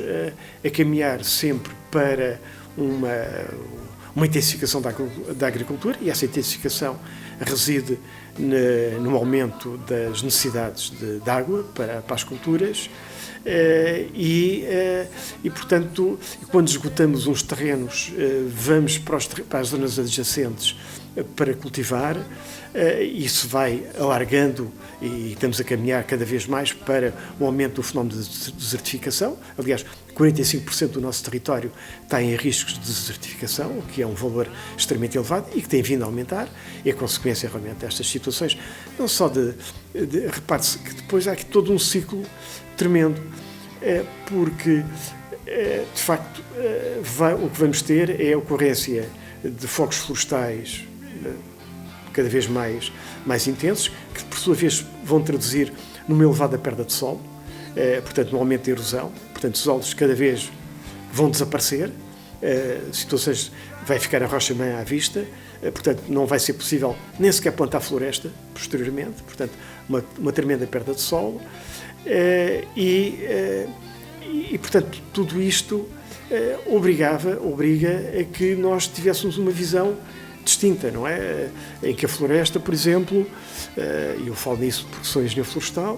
a caminhar sempre para uma intensificação da agricultura, e essa intensificação reside no aumento das necessidades de água para as culturas, e portanto, quando esgotamos uns terrenos, vamos para as zonas adjacentes para cultivar. Isso vai alargando e estamos a caminhar cada vez mais para o aumento do fenómeno de desertificação. Aliás, 45% do nosso território está em riscos de desertificação, o que é um valor extremamente elevado e que tem vindo a aumentar. E a consequência realmente destas situações, não só repare-se que depois há aqui todo um ciclo tremendo, porque de facto o que vamos ter é a ocorrência de fogos florestais cada vez mais intensos, que por sua vez vão traduzir numa elevada perda de solo, portanto no aumento da erosão, portanto os solos cada vez vão desaparecer, situações vai ficar a rocha-mãe à vista, portanto não vai ser possível nem sequer plantar floresta posteriormente, portanto uma tremenda perda de solo, e portanto tudo isto obriga a que nós tivéssemos uma visão distinta, não é? Em que a floresta, por exemplo, e eu falo nisso porque sou engenheiro florestal,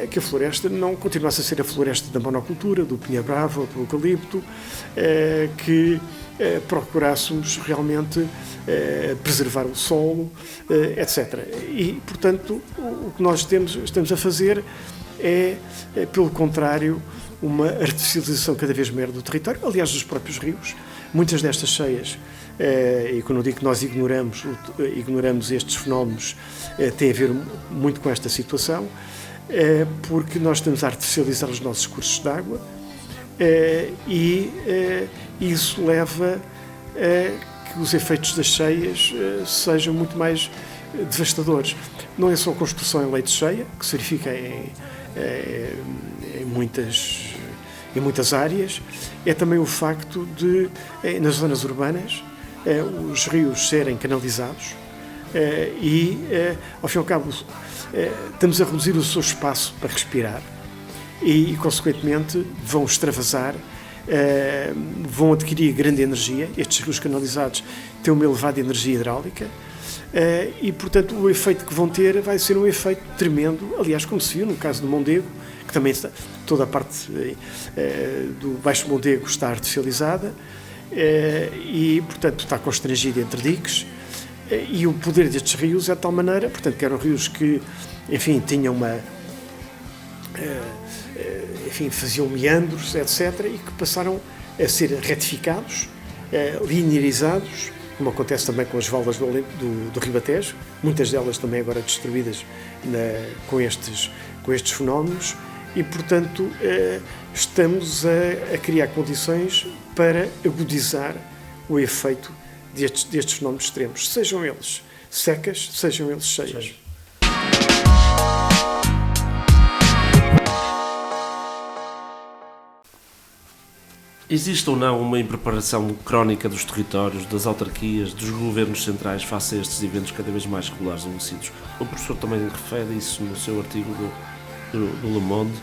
que a floresta não continuasse a ser a floresta da monocultura, do pinha-brava, do eucalipto, que procurássemos realmente preservar o solo, etc. E, portanto, o que nós estamos a fazer é, pelo contrário, uma artificialização cada vez maior do território, aliás, dos próprios rios. Muitas destas cheias, e quando eu digo que nós ignoramos estes fenómenos, tem a ver muito com esta situação, porque nós estamos a artificializar os nossos cursos de água, e isso leva a que os efeitos das cheias sejam muito mais devastadores. Não é só a construção em leito de cheia, que se verifica em muitas áreas, é também o facto de, nas zonas urbanas, os rios serem canalizados e, ao fim e ao cabo, estamos a reduzir o seu espaço para respirar e consequentemente, vão extravasar, vão adquirir grande energia. Estes rios canalizados têm uma elevada energia hidráulica e, portanto, o efeito que vão ter vai ser um efeito tremendo, aliás, como se viu no caso do Mondego, que também está, toda a parte do Baixo Mondego está artificializada e, portanto, está constrangida entre diques, e o poder destes rios é de tal maneira, portanto, que eram rios que, enfim, tinham faziam meandros, etc., e que passaram a ser retificados, linearizados, como acontece também com as valdas do Ribatejo, muitas delas também agora destruídas com estes fenómenos, e, portanto, estamos a criar condições para agudizar o efeito destes fenómenos extremos, sejam eles secas, sejam eles cheias. Existe ou não uma impreparação crónica dos territórios, das autarquias, dos governos centrais face a estes eventos cada vez mais regulares ou maciços? O professor também refere isso no seu artigo do Le Monde,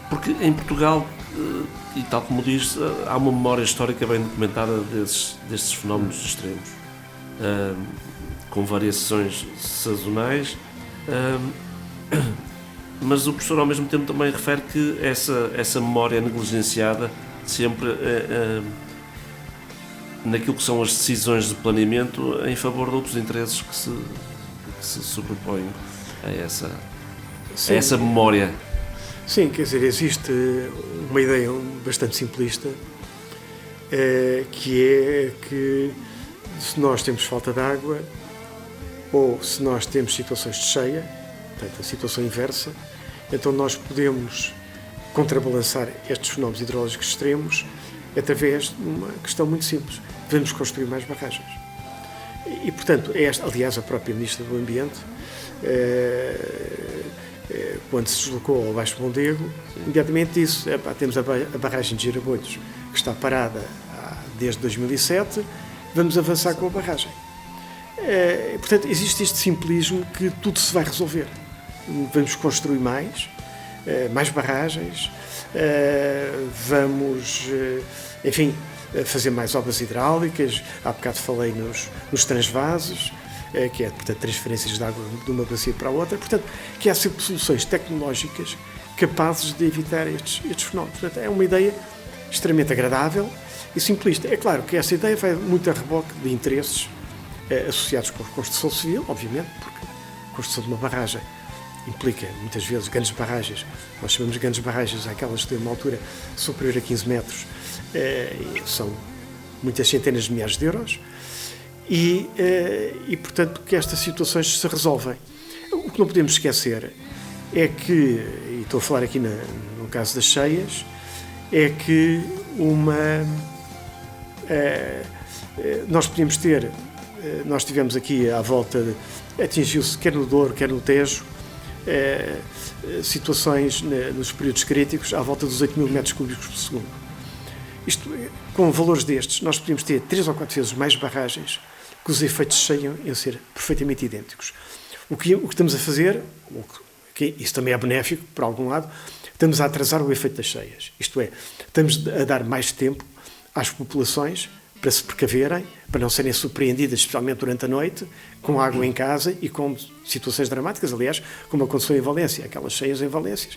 porque em Portugal, e tal como diz, há uma memória histórica bem documentada destes fenómenos extremos, com variações sazonais, mas o professor ao mesmo tempo também refere que essa memória é negligenciada sempre naquilo que são as decisões de planeamento em favor de outros interesses que se sobrepõem a essa memória. Sim, quer dizer, existe uma ideia bastante simplista, que é que se nós temos falta de água ou se nós temos situações de cheia, portanto a situação inversa, então nós podemos contrabalançar estes fenómenos hidrológicos extremos através de uma questão muito simples: devemos construir mais barragens. E portanto, aliás, a própria Ministra do Ambiente, quando se deslocou ao Baixo Mondego, imediatamente disse: temos a barragem de Girabolhos, que está parada desde 2007, vamos avançar com a barragem. Portanto, existe este simplismo que tudo se vai resolver. Vamos construir mais barragens, vamos, enfim, fazer mais obras hidráulicas. Há bocado falei nos transvases, que é, portanto, transferências de água de uma bacia para a outra. Portanto, que há sempre soluções tecnológicas capazes de evitar estes fenómenos. Portanto, é uma ideia extremamente agradável e simplista. É claro que essa ideia vai muito a reboque de interesses associados com a construção civil, obviamente, porque a construção de uma barragem implica, muitas vezes, grandes barragens. Nós chamamos de grandes barragens aquelas que têm uma altura superior a 15 metros, são muitas centenas de milhares de euros, e portanto, que estas situações se resolvem. O que não podemos esquecer é que, e estou a falar aqui no caso das cheias, é que nós podíamos ter, nós tivemos aqui à volta, atingiu-se quer no Douro, quer no Tejo, situações nos períodos críticos à volta dos 8 mil metros cúbicos por segundo. Isto, com valores destes, nós podíamos ter 3 ou 4 vezes mais barragens que os efeitos de cheia iam ser perfeitamente idênticos. O que estamos a fazer, isso também é benéfico, por algum lado, estamos a atrasar o efeito das cheias. Isto é, estamos a dar mais tempo às populações para se precaverem, para não serem surpreendidas, especialmente durante a noite, com água em casa e com situações dramáticas, aliás, como aconteceu em Valência. Aquelas cheias em Valência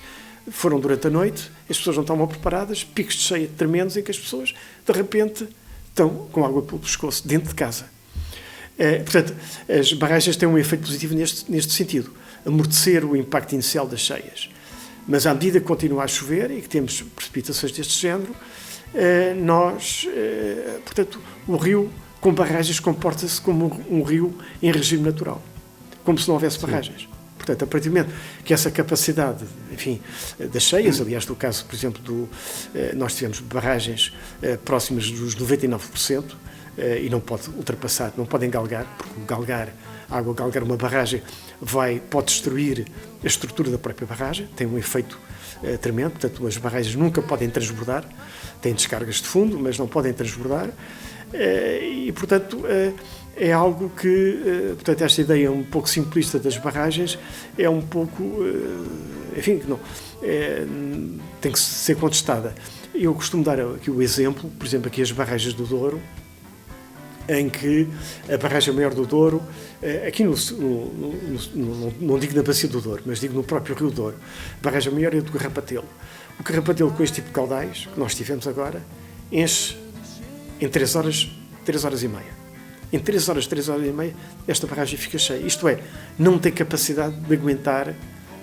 foram durante a noite, as pessoas não estavam preparadas, picos de cheia tremendos em que as pessoas, de repente, estão com água pelo pescoço, dentro de casa. Portanto, as barragens têm um efeito positivo neste sentido, amortecer o impacto inicial das cheias. Mas à medida que continua a chover e que temos precipitações deste género, portanto, o rio com barragens comporta-se como um rio em regime natural, como se não houvesse barragens. Sim. Portanto, a partir do momento que essa capacidade, enfim, das cheias, aliás, no caso, por exemplo, nós tivemos barragens próximas dos 99%, e não pode ultrapassar, não pode engalgar, porque a água galgar uma barragem pode destruir a estrutura da própria barragem, tem um efeito tremendo, portanto as barragens nunca podem transbordar, têm descargas de fundo, mas não podem transbordar, e portanto é algo que, portanto esta ideia um pouco simplista das barragens é um pouco, enfim, não, tem que ser contestada. Eu costumo dar aqui o exemplo, por exemplo, aqui as barragens do Douro, em que a barragem maior do Douro, aqui não digo na bacia do Douro, mas digo no próprio Rio Douro, a barragem maior é do Carrapatelo. O Carrapatelo, com este tipo de caudais que nós tivemos agora, enche em 3 horas e meia. Em 3 horas e meia, esta barragem fica cheia. Isto é, não tem capacidade de aguentar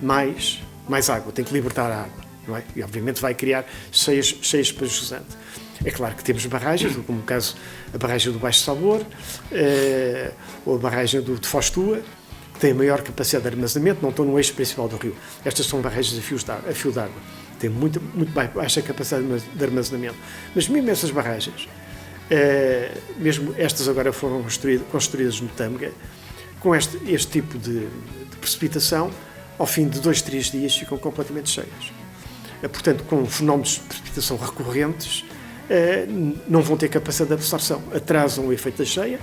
mais água, tem que libertar a água, não é? E obviamente vai criar cheias para jusante. É claro que temos barragens, como o caso, a barragem do Baixo Sabor, ou a barragem de Fostua, que têm maior capacidade de armazenamento, não estão no eixo principal do rio. Estas são barragens a fio d'água, têm muito baixa capacidade de armazenamento. Mas mesmo essas barragens, mesmo estas agora foram construídas no Tâmega, com este tipo de precipitação, ao fim de 2, 3 dias ficam completamente cheias. Portanto, com fenómenos de precipitação recorrentes, não vão ter capacidade de absorção, atrasam o efeito da cheia,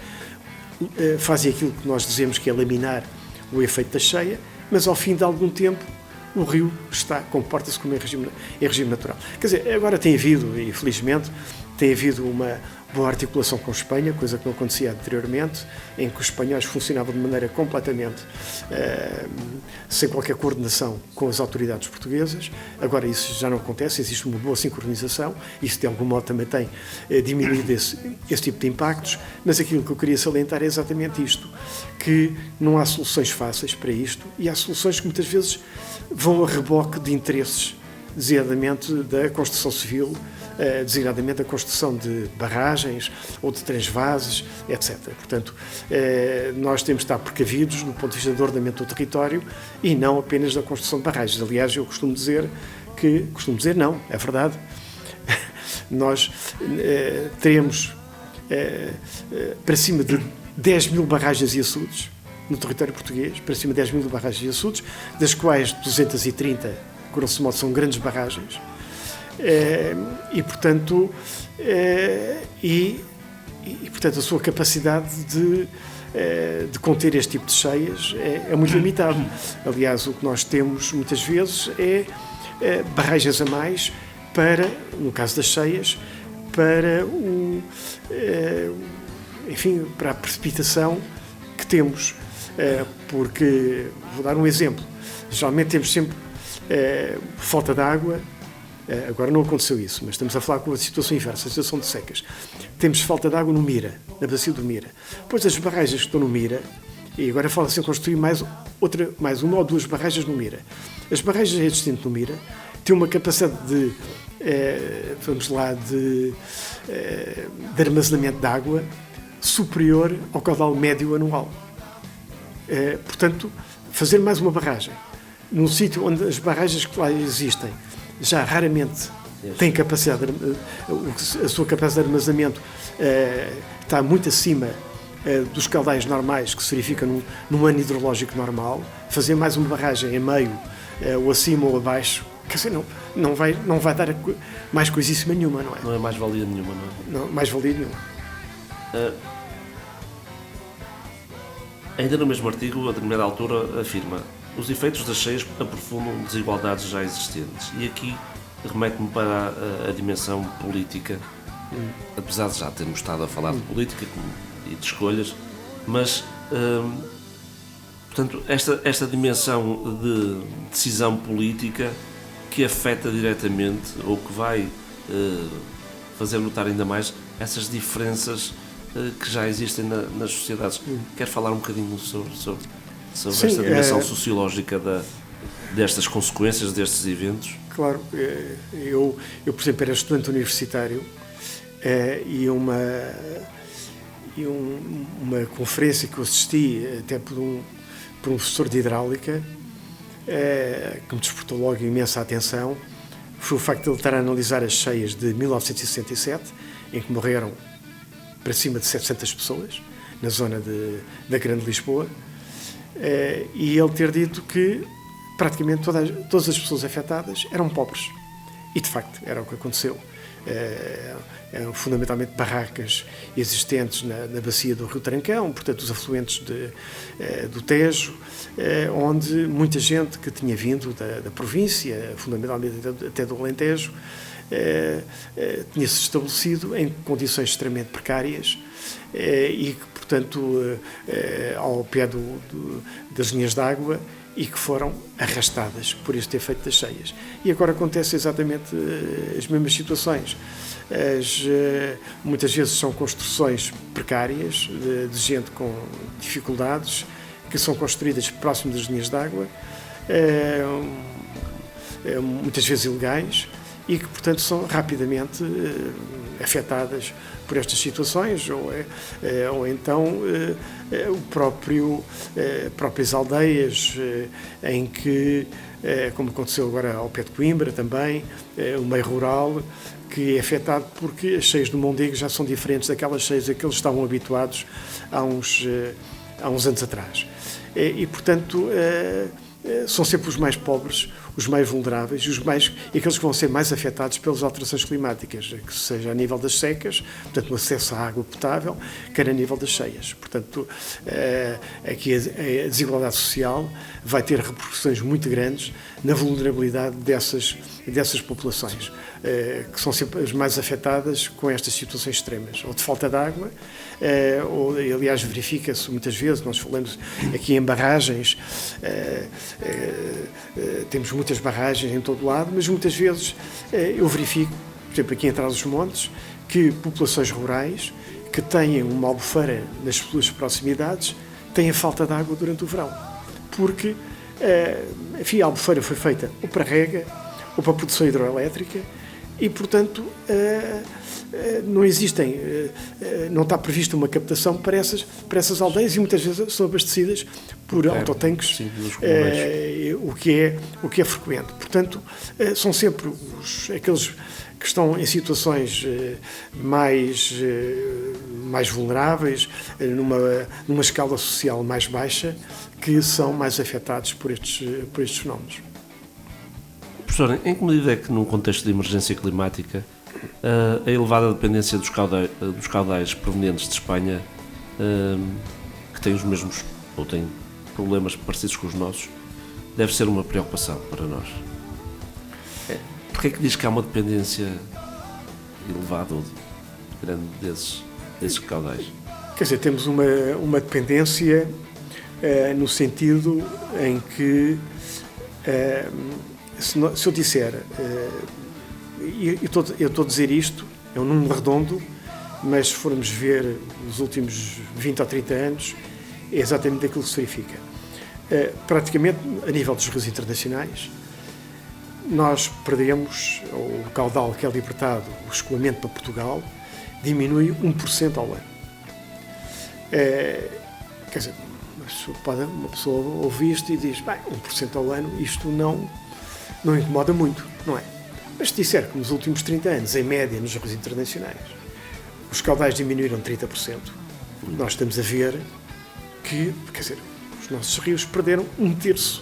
fazem aquilo que nós dizemos que é laminar o efeito da cheia, mas ao fim de algum tempo o rio comporta-se como em regime natural. Quer dizer, agora tem havido, e felizmente, tem havido uma boa articulação com a Espanha, coisa que não acontecia anteriormente, em que os espanhóis funcionavam de maneira completamente sem qualquer coordenação com as autoridades portuguesas. Agora isso já não acontece, existe uma boa sincronização, isso de algum modo também tem diminuído esse tipo de impactos, mas aquilo que eu queria salientar é exatamente isto, que não há soluções fáceis para isto e há soluções que muitas vezes vão a reboque de interesses, designadamente da construção civil, designadamente a construção de barragens ou de transvases, etc. Portanto, nós temos de estar precavidos do ponto de vista do ordenamento do território e não apenas da construção de barragens. Aliás, eu costumo dizer não, é verdade, nós teremos para cima de 10 mil barragens e açudes no território português, para cima de 10 mil barragens e açudes, das quais 230, grosso modo, são grandes barragens. E portanto a sua capacidade de conter este tipo de cheias é muito limitada. Aliás, o que nós temos muitas vezes é barragens a mais para, no caso das cheias, para para a precipitação que temos, porque, vou dar um exemplo, geralmente temos sempre falta de água. Agora não aconteceu isso, mas estamos a falar com a situação inversa, a situação de secas. Temos falta de água no Mira, na bacia do Mira. Depois as barragens que estão no Mira, e agora fala-se em construir mais uma ou duas barragens no Mira. As barragens existentes no Mira têm uma capacidade de armazenamento de água superior ao caudal médio anual. Portanto, fazer mais uma barragem num sítio onde as barragens que lá existem já raramente têm capacidade, a sua capacidade de armazenamento está muito acima dos caudais normais que se verificam num ano hidrológico normal. Fazer mais uma barragem a meio, ou acima ou abaixo, quer dizer, não vai dar mais coisíssima nenhuma, não é? Não é mais-valia nenhuma, não é? Não, mais-valia nenhuma. Ainda no mesmo artigo, a determinada altura, afirma: os efeitos das cheias aprofundam desigualdades já existentes. E aqui remete-me para a dimensão política, apesar de já termos estado a falar de política e de escolhas, mas, portanto, esta dimensão de decisão política que afeta diretamente, ou que vai fazer notar ainda mais essas diferenças que já existem nas sociedades. Quer falar um bocadinho sobre sim, esta dimensão sociológica destas consequências, destes eventos? Claro. Eu, por exemplo, era estudante universitário e uma conferência que eu assisti até por um professor de hidráulica que me despertou logo imensa atenção foi o facto de ele estar a analisar as cheias de 1967, em que morreram para cima de 700 pessoas na zona da Grande Lisboa, e ele ter dito que praticamente todas as pessoas afetadas eram pobres. E de facto era o que aconteceu. Eram fundamentalmente barracas existentes na bacia do Rio Trancão, portanto os afluentes do Tejo, onde muita gente que tinha vindo da província, fundamentalmente até do Alentejo, tinha-se estabelecido em condições extremamente precárias e que, portanto, ao pé das linhas de água, e que foram arrastadas por este efeito das cheias. E agora acontece exatamente as mesmas situações. Muitas vezes são construções precárias, de gente com dificuldades, que são construídas próximo das linhas de água, muitas vezes ilegais, e que, portanto, são rapidamente afetadas por estas situações, ou então próprias aldeias em que, como aconteceu agora ao pé de Coimbra também, o meio rural, que é afetado porque as cheias do Mondego já são diferentes daquelas cheias a que eles estavam habituados há uns anos atrás. E portanto, são sempre os mais pobres, os mais vulneráveis e aqueles que vão ser mais afetados pelas alterações climáticas, que seja a nível das secas, portanto, no acesso à água potável, quer a nível das cheias. Portanto, aqui a desigualdade social vai ter repercussões muito grandes na vulnerabilidade dessas populações, que são sempre as mais afetadas com estas situações extremas, ou de falta de água, ou, aliás, verifica-se muitas vezes, nós falamos aqui em barragens, temos muitas barragens em todo lado, mas muitas vezes eu verifico, por exemplo, aqui em Trás-os-Montes, que populações rurais que têm uma albufeira nas suas proximidades têm a falta de água durante o verão, porque enfim, a albufeira foi feita ou para rega ou para produção hidroelétrica e, portanto, não está prevista uma captação para essas aldeias e muitas vezes são abastecidas por autotanques, o que é frequente. Portanto, são sempre aqueles que estão em situações mais vulneráveis, numa escala social mais baixa, que são mais afetados por estes fenómenos. Professor, em que medida é que, num contexto de emergência climática, a elevada dependência dos caudais provenientes de Espanha, que têm os mesmos, ou têm problemas parecidos com os nossos, deve ser uma preocupação para nós? Porquê é que diz que há uma dependência elevada ou grande desses caudais? Quer dizer, temos uma dependência no sentido em que se eu disser, eu estou a dizer isto, é um número redondo, mas se formos ver os últimos 20 ou 30 anos, é exatamente aquilo que se verifica. Praticamente, a nível dos rios internacionais, nós perdemos, o caudal que é libertado, o escoamento para Portugal, diminui 1% ao ano. Quer dizer, uma pessoa ouve isto e diz, bem, 1% ao ano, isto não incomoda muito, não é? Mas se disser que nos últimos 30 anos, em média, nos rios internacionais, os caudais diminuíram 30%, nós estamos a ver que, quer dizer, os nossos rios perderam 1/3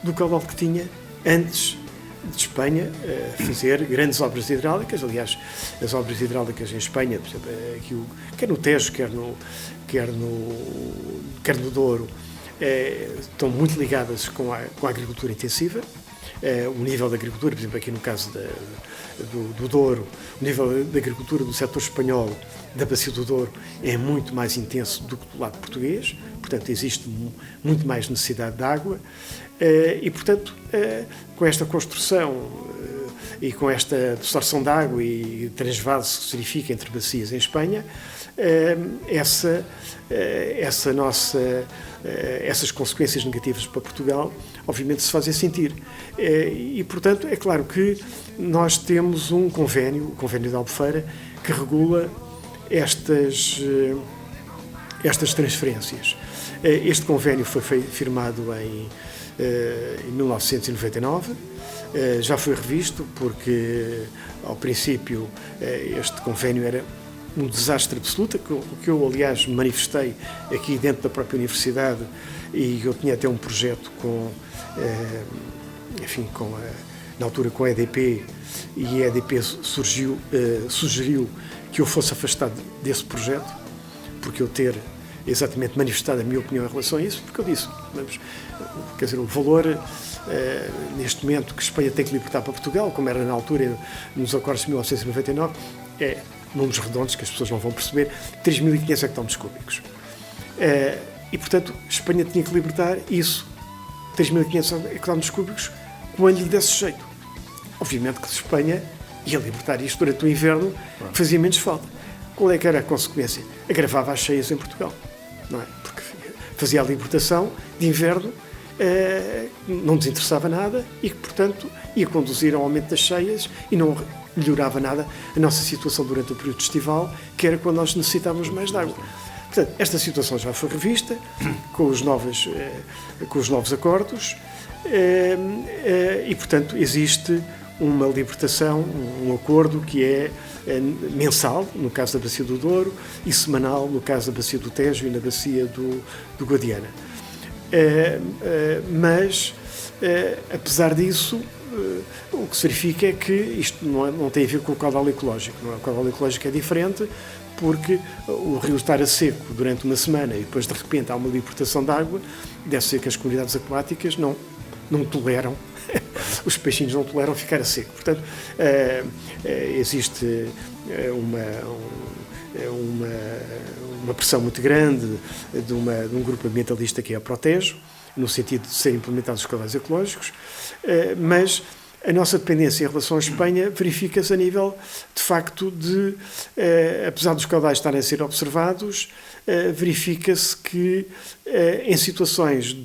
do caudal que tinha antes de Espanha fazer grandes obras hidráulicas. Aliás, as obras hidráulicas em Espanha, por exemplo, aqui, quer no Tejo, quer no Douro, estão muito ligadas com a agricultura intensiva. O nível da agricultura, por exemplo, aqui no caso do Douro, o nível da agricultura do setor espanhol, da Bacia do Douro, é muito mais intenso do que do lado português, portanto, existe muito mais necessidade de água. E, portanto, com esta construção e com esta absorção de água e transvase que se verifica entre bacias em Espanha, essas consequências negativas para Portugal, obviamente, se fazem sentir. E, portanto, é claro que nós temos um convênio, o Convênio de Albufeira, que regula estas transferências. Este convênio foi firmado em 1999, já foi revisto porque, ao princípio, este convênio era um desastre absoluto, que eu, aliás, manifestei aqui dentro da própria universidade, e eu tinha até um projeto na altura com a EDP, e a EDP sugeriu que eu fosse afastado desse projeto, porque eu ter exatamente manifestado a minha opinião em relação a isso, porque eu disse, quer dizer, o valor, neste momento, que Espanha tem que libertar para Portugal, como era na altura, nos acordos de 1999, é números redondos que as pessoas não vão perceber, 3.500 hectómetros cúbicos. E, portanto, Espanha tinha que libertar isso, 3.500 hectómetros cúbicos, quando lhe desse jeito. Obviamente que Espanha ia libertar isto durante o inverno, fazia menos falta. Qual é que era a consequência? Agravava as cheias em Portugal, não é? Porque fazia a libertação de inverno, não desinteressava nada e que, portanto, ia conduzir ao aumento das cheias e não melhorava nada a nossa situação durante o período estival, que era quando nós necessitávamos mais de água. Portanto, esta situação já foi revista com os novos acordos e, portanto, existe uma libertação, um acordo que é mensal, no caso da Bacia do Douro, e semanal, no caso da Bacia do Tejo e na Bacia do Guadiana. Mas, apesar disso, o que se verifica é que isto não tem a ver com o caudal ecológico. Não é? O caudal ecológico é diferente, porque o rio estar a seco durante uma semana e depois, de repente, há uma libertação de água, deve ser que as comunidades aquáticas não toleram, os peixinhos não toleram ficar a seco. Portanto, existe uma pressão muito grande de um grupo ambientalista que é a Protejo, no sentido de serem implementados os caudais ecológicos, mas a nossa dependência em relação à Espanha verifica-se a nível, de facto, apesar dos caudais estarem a ser observados, verifica-se que em situações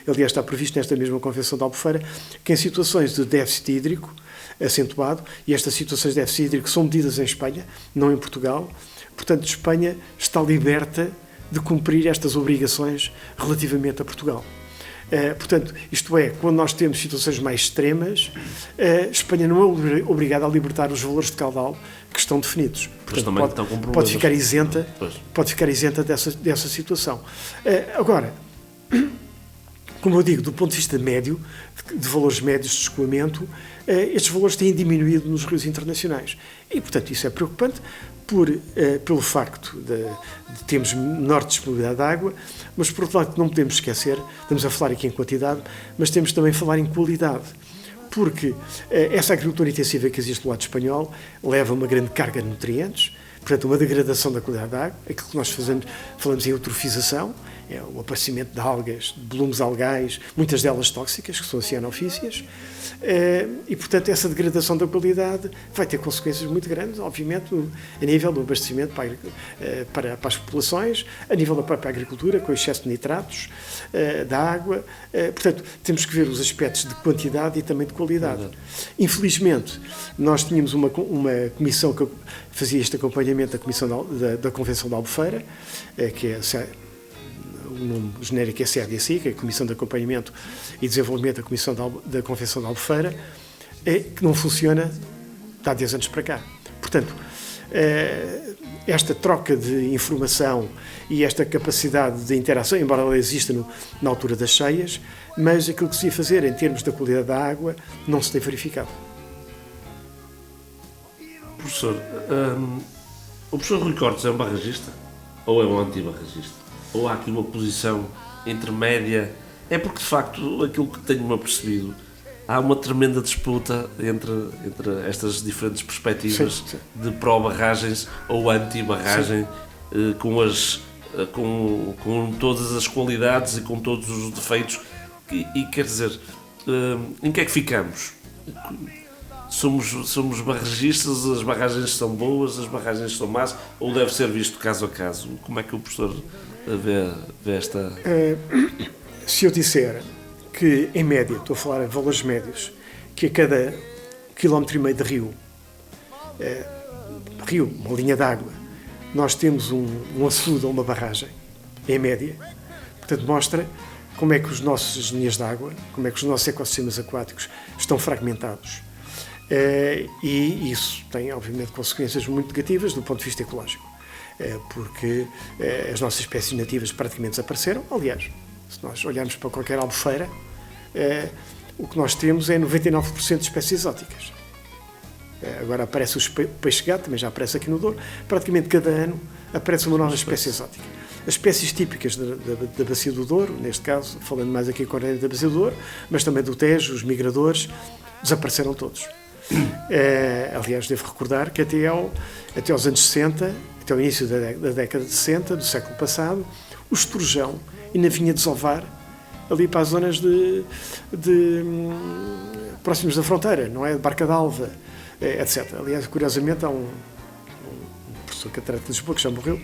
aliás está previsto nesta mesma Convenção de Albufeira, que em situações de déficit hídrico acentuado, e estas situações de déficit hídrico são medidas em Espanha, não em Portugal, portanto, Espanha está liberta de cumprir estas obrigações relativamente a Portugal. Portanto, isto é, quando nós temos situações mais extremas, Espanha não é obrigada a libertar os valores de caudal que estão definidos. Portanto, pode ficar isenta dessa situação. Agora, como eu digo, do ponto de vista médio, de valores médios de escoamento, estes valores têm diminuído nos rios internacionais. E, portanto, isso é preocupante pelo facto de termos menor disponibilidade de água, mas, por outro lado, não podemos esquecer, estamos a falar aqui em quantidade, mas temos também a falar em qualidade, porque essa agricultura intensiva que existe do lado espanhol leva uma grande carga de nutrientes, portanto, uma degradação da qualidade da água, aquilo que nós falamos em eutrofização, é o aparecimento de algas, de volumes algais, muitas delas tóxicas, que são oceanofícias, e, portanto, essa degradação da qualidade vai ter consequências muito grandes, obviamente, a nível do abastecimento para as populações, a nível da própria agricultura, com o excesso de nitratos, da água. Portanto, temos que ver os aspectos de quantidade e também de qualidade. Infelizmente, nós tínhamos uma comissão que fazia este acompanhamento da Comissão da Convenção de Albufeira, que é o nome genérico é CADC, que é a Comissão de Acompanhamento e Desenvolvimento da Comissão da Convenção de Albufeira, que não funciona há 10 anos para cá. Portanto, esta troca de informação e esta capacidade de interação, embora ela exista na altura das cheias, mas aquilo que se ia fazer em termos da qualidade da água não se tem verificado. Professor, o professor Rui Cortes é um barragista ou é um anti-barragista? Ou há aqui uma posição intermédia? É porque, de facto, aquilo que tenho-me apercebido, há uma tremenda disputa entre estas diferentes perspectivas de pró-barragens ou anti-barragem, com todas as qualidades e com todos os defeitos. E quer dizer, em que é que ficamos? Somos barragistas, as barragens são boas, as barragens são más, ou deve ser visto caso a caso? Como é que o professor vê esta... Se eu disser que, em média, estou a falar em valores médios, que a cada quilómetro e meio de rio, uma linha d'água, nós temos um açude ou uma barragem, em média, portanto mostra como é que as nossas linhas d'água, como é que os nossos ecossistemas aquáticos estão fragmentados. E isso tem, obviamente, consequências muito negativas do ponto de vista ecológico, porque as nossas espécies nativas praticamente desapareceram. Aliás, se nós olharmos para qualquer albufeira, o que nós temos é 99% de espécies exóticas. Agora aparece o peixe-gato, também já aparece aqui no Douro. Praticamente cada ano aparece uma nova espécie exótica. As espécies típicas da Bacia do Douro, neste caso, falando mais aqui da Bacia do Douro, mas também do Tejo, os migradores, desapareceram todos. Aliás, devo recordar que até aos anos 60, até ao início da década de 60, do século passado, o esturjão ainda vinha desovar ali para as zonas próximos da fronteira, não é? De Barca d'Alva, etc. Aliás, curiosamente, há um professor catedrático de Lisboa, que já morreu,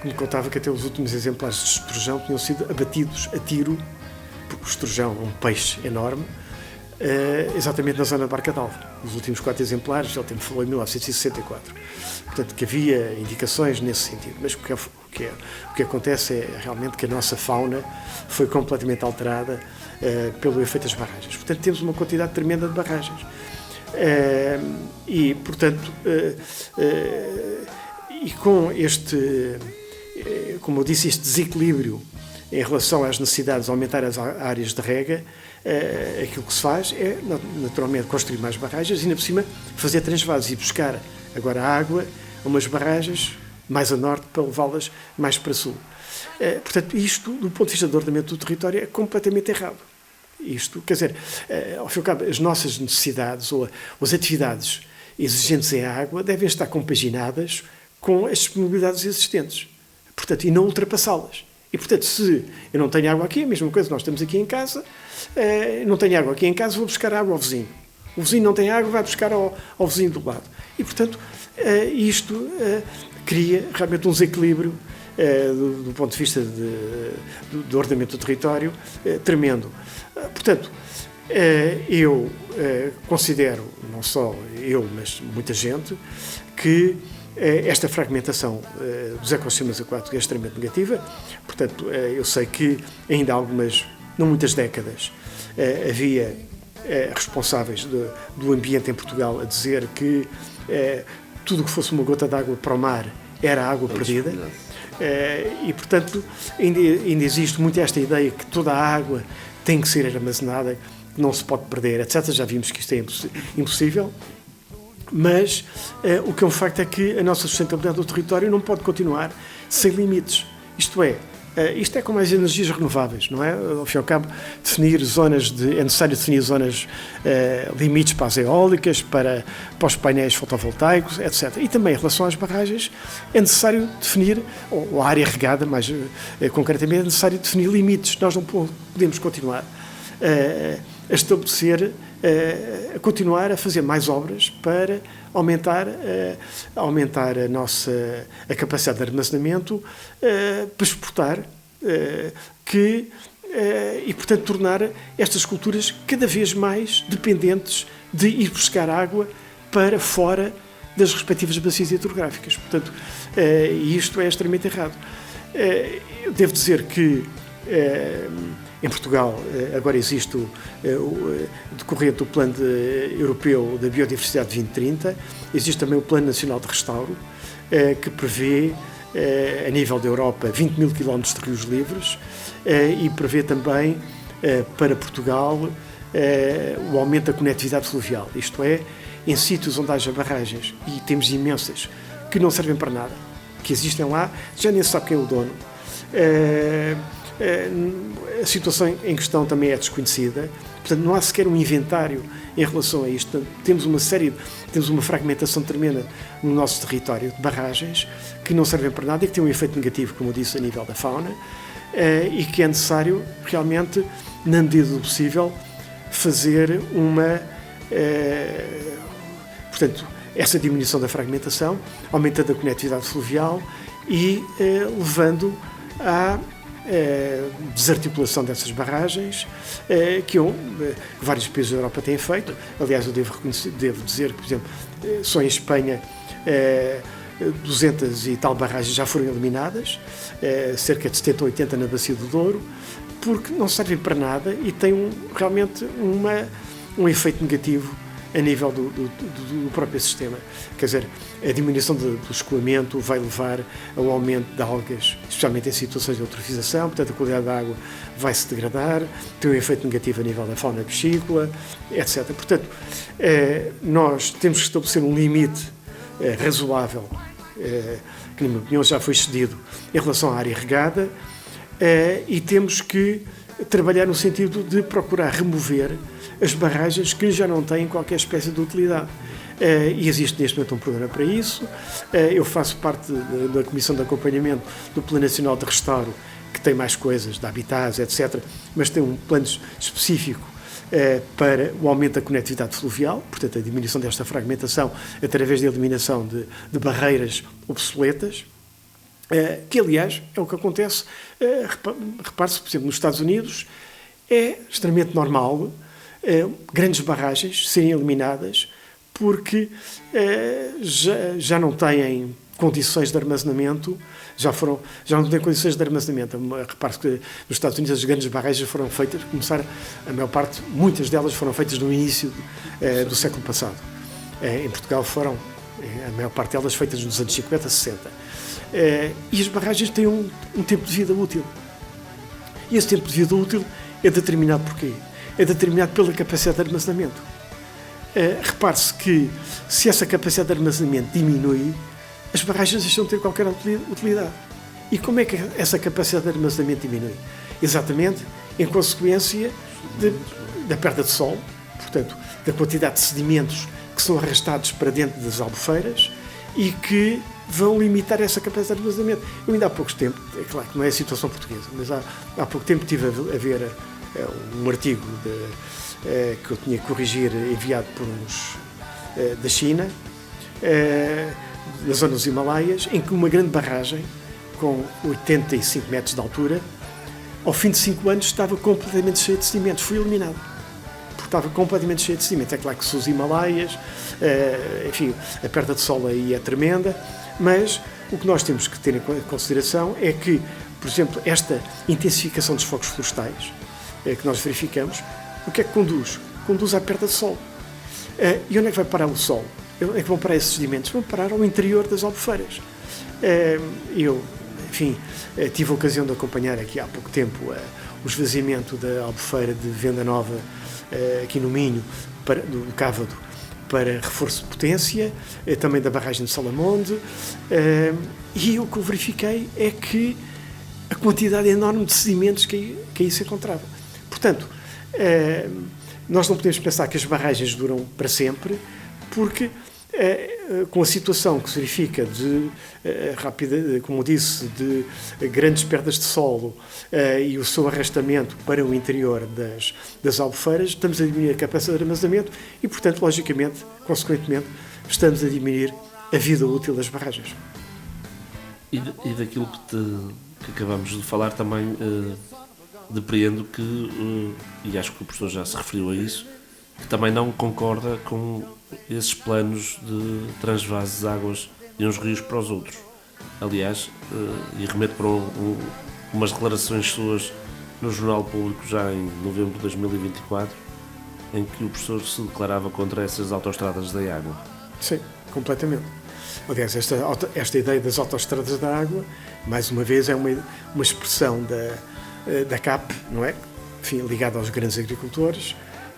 que me contava que até os últimos exemplares de esturjão tinham sido abatidos a tiro, porque o esturjão é um peixe enorme, exatamente na zona de Barca d'Alva. Os últimos 4 exemplares, ele falou em 1964. Portanto, que havia indicações nesse sentido. Mas o que acontece é realmente que a nossa fauna foi completamente alterada pelo efeito das barragens. Portanto, temos uma quantidade tremenda de barragens. E, portanto, e com este, como eu disse, este desequilíbrio em relação às necessidades de aumentar as áreas de rega, aquilo que se faz é, naturalmente, construir mais barragens e, ainda por cima, fazer transvases e buscar agora a água a umas barragens mais a norte para levá-las mais para sul. Portanto, isto, do ponto de vista do ordenamento do território, é completamente errado. Isto, quer dizer, ao fim e ao cabo, as nossas necessidades ou as atividades exigentes em água devem estar compaginadas com as disponibilidades existentes. Portanto, e não ultrapassá-las. E, portanto, se eu não tenho água aqui, a mesma coisa, nós estamos aqui em casa, não tenho água aqui em casa, vou buscar água ao vizinho. O vizinho não tem água, vai buscar ao vizinho do lado. E, portanto, isto cria realmente um desequilíbrio do ponto de vista do ordenamento do território tremendo. Portanto, eu considero, não só eu, mas muita gente, que esta fragmentação dos ecossistemas aquáticos é extremamente negativa. Portanto, eu sei que ainda há não muitas décadas, havia responsáveis do ambiente em Portugal a dizer que tudo o que fosse uma gota de água para o mar era água perdida. E, portanto, ainda existe muito esta ideia que toda a água tem que ser armazenada, que não se pode perder, etc. Já vimos que isto é impossível. Mas o que é um facto é que a nossa sustentabilidade do território não pode continuar sem limites. Isto é, Isto é como as energias renováveis, não é? Ao fim e ao cabo, é necessário definir zonas limites para as eólicas, para os painéis fotovoltaicos, etc. E também em relação às barragens, é necessário definir, ou a área regada, mais concretamente, é necessário definir limites. Nós não podemos continuar a estabelecer, a continuar a fazer mais obras para aumentar a capacidade de armazenamento para exportar e, portanto, tornar estas culturas cada vez mais dependentes de ir buscar água para fora das respectivas bacias hidrográficas. Portanto, isto é extremamente errado. Eu devo dizer que em Portugal agora existe decorrente do Plano Europeu da Biodiversidade 2030, existe também o Plano Nacional de Restauro, que prevê, a nível da Europa, 20 mil quilómetros de rios livres e prevê também, para Portugal, o aumento da conectividade fluvial, isto é, em sítios onde haja barragens, e temos imensas, que não servem para nada, que existem lá, já nem se sabe quem é o dono. A situação em questão também é desconhecida, portanto não há sequer um inventário em relação a isto. Temos uma fragmentação tremenda no nosso território de barragens que não servem para nada e que têm um efeito negativo, como eu disse, a nível da fauna, e que é necessário realmente, na medida do possível, fazer portanto, essa diminuição da fragmentação, aumentando a conectividade fluvial e levando à desarticulação dessas barragens que vários países da Europa têm feito. Aliás, eu devo dizer que, por exemplo, só em Espanha 200 e tal barragens já foram eliminadas, cerca de 70 ou 80 na Bacia do Douro, porque não servem para nada e têm realmente um efeito negativo a nível do próprio sistema. Quer dizer, a diminuição do escoamento vai levar a um aumento de algas, especialmente em situações de eutrofização, portanto a qualidade da água vai se degradar, tem um efeito negativo a nível da fauna piscícola, etc. Portanto, nós temos que estabelecer um limite razoável, que na minha opinião já foi cedido, em relação à área regada, e temos que trabalhar no sentido de procurar remover as barragens que já não têm qualquer espécie de utilidade. E existe neste momento um programa para isso. Eu faço parte da Comissão de Acompanhamento do Plano Nacional de Restauro, que tem mais coisas, de habitats, etc., mas tem um plano específico para o aumento da conectividade fluvial, portanto a diminuição desta fragmentação através da eliminação de barreiras obsoletas, que aliás é o que acontece, repare-se, por exemplo, nos Estados Unidos é extremamente normal grandes barragens serem eliminadas porque já não têm condições de armazenamento, já não têm condições de armazenamento. Repare-se que nos Estados Unidos as grandes barragens foram feitas, muitas delas foram feitas no início do século passado. Em Portugal foram, a maior parte delas, feitas nos anos 50, 60. E as barragens têm um tempo de vida útil. E esse tempo de vida útil é determinado por quê? É determinado pela capacidade de armazenamento. Repare-se que se essa capacidade de armazenamento diminui, as barragens deixam de ter qualquer utilidade. E como é que essa capacidade de armazenamento diminui? Exatamente em consequência da perda de solo, portanto, da quantidade de sedimentos que são arrastados para dentro das albufeiras e que vão limitar essa capacidade de armazenamento. Eu ainda há pouco tempo, é claro que não é a situação portuguesa, mas há pouco tempo estive a ver um artigo que eu tinha que corrigir, enviado por uns da China, na zona dos Himalaias, em que uma grande barragem com 85 metros de altura, ao fim de 5 anos estava completamente cheia de sedimentos, foi eliminado, porque estava completamente cheia de sedimentos. É claro que são os Himalaias, enfim, a perda de solo aí é tremenda, mas o que nós temos que ter em consideração é que, por exemplo, esta intensificação dos focos florestais que nós verificamos, o que é que conduz? Conduz à perda de solo. E onde é que vai parar o solo? Onde é que vão parar esses sedimentos? Vão parar ao interior das albufeiras. Eu, enfim, tive a ocasião de acompanhar aqui há pouco tempo o esvaziamento da albufeira de Venda Nova, aqui no Minho, do Cávado, para reforço de potência, também da barragem de Salamonde, e o que eu verifiquei é que a quantidade enorme de sedimentos que aí se encontrava. Portanto, nós não podemos pensar que as barragens duram para sempre, porque com a situação que se verifica de rápida, como disse, de grandes perdas de solo e o seu arrastamento para o interior das albufeiras, estamos a diminuir a capacidade de armazenamento e, portanto, logicamente, consequentemente, estamos a diminuir a vida útil das barragens. E daquilo que acabamos de falar também, depreendo que, e acho que o professor já se referiu a isso, que também não concorda com esses planos de transvase de águas de uns rios para os outros. Aliás, e remeto para umas declarações suas no Jornal Público já em novembro de 2024, em que o professor se declarava contra essas autoestradas da água. Sim, completamente. Aliás, esta ideia das autoestradas da água, mais uma vez, é uma expressão da CAP, não é? Enfim, ligada aos grandes agricultores,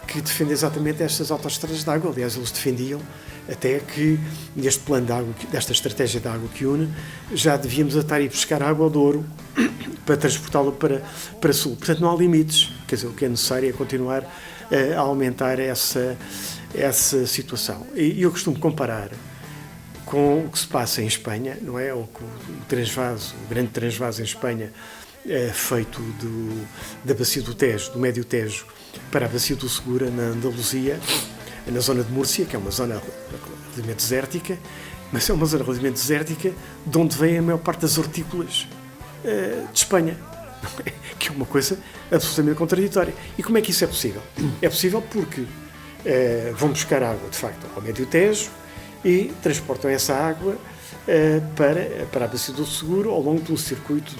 que defende exatamente estas autoestradas de água. Aliás, eles defendiam até que neste plano de água, desta estratégia de água que une, já devíamos estar a ir buscar água ao Douro para transportá-la para sul. Portanto, não há limites. Quer dizer, o que é necessário é continuar a aumentar essa situação. E eu costumo comparar com o que se passa em Espanha, não é? O grande transvase em Espanha, feito da bacia do Tejo, do Médio Tejo, para a bacia do Segura, na Andaluzia, na zona de Múrcia, que é uma zona relativamente desértica, mas é uma zona relativamente desértica de onde vem a maior parte das hortícolas de Espanha, que é uma coisa absolutamente contraditória. E como é que isso é possível? É possível porque vão buscar água, de facto, ao Médio Tejo e transportam essa água para a bacia do Seguro ao longo de um circuito de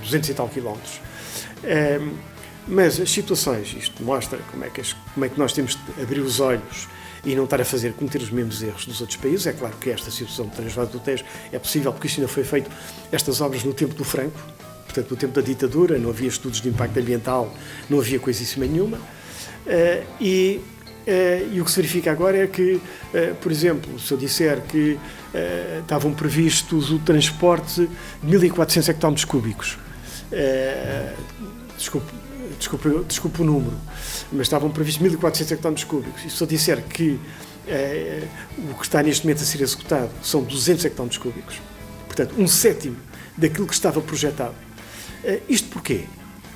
200 e tal quilómetros. Mas as situações, isto mostra como é que nós temos de abrir os olhos e não estar a cometer os mesmos erros dos outros países. É claro que esta situação de transvase do Tejo é possível porque isto ainda foi feito, estas obras, no tempo do Franco, portanto, no tempo da ditadura, não havia estudos de impacto ambiental, não havia coisíssima nenhuma. E o que se verifica agora é que, por exemplo, se eu disser que estavam previstos o transporte de 1.400 hectómetros cúbicos, desculpe o número, mas estavam previstos 1.400 hectómetros cúbicos, e se eu disser que o que está neste momento a ser executado são 200 hectómetros cúbicos, portanto, 1/7 daquilo que estava projetado. Isto porquê?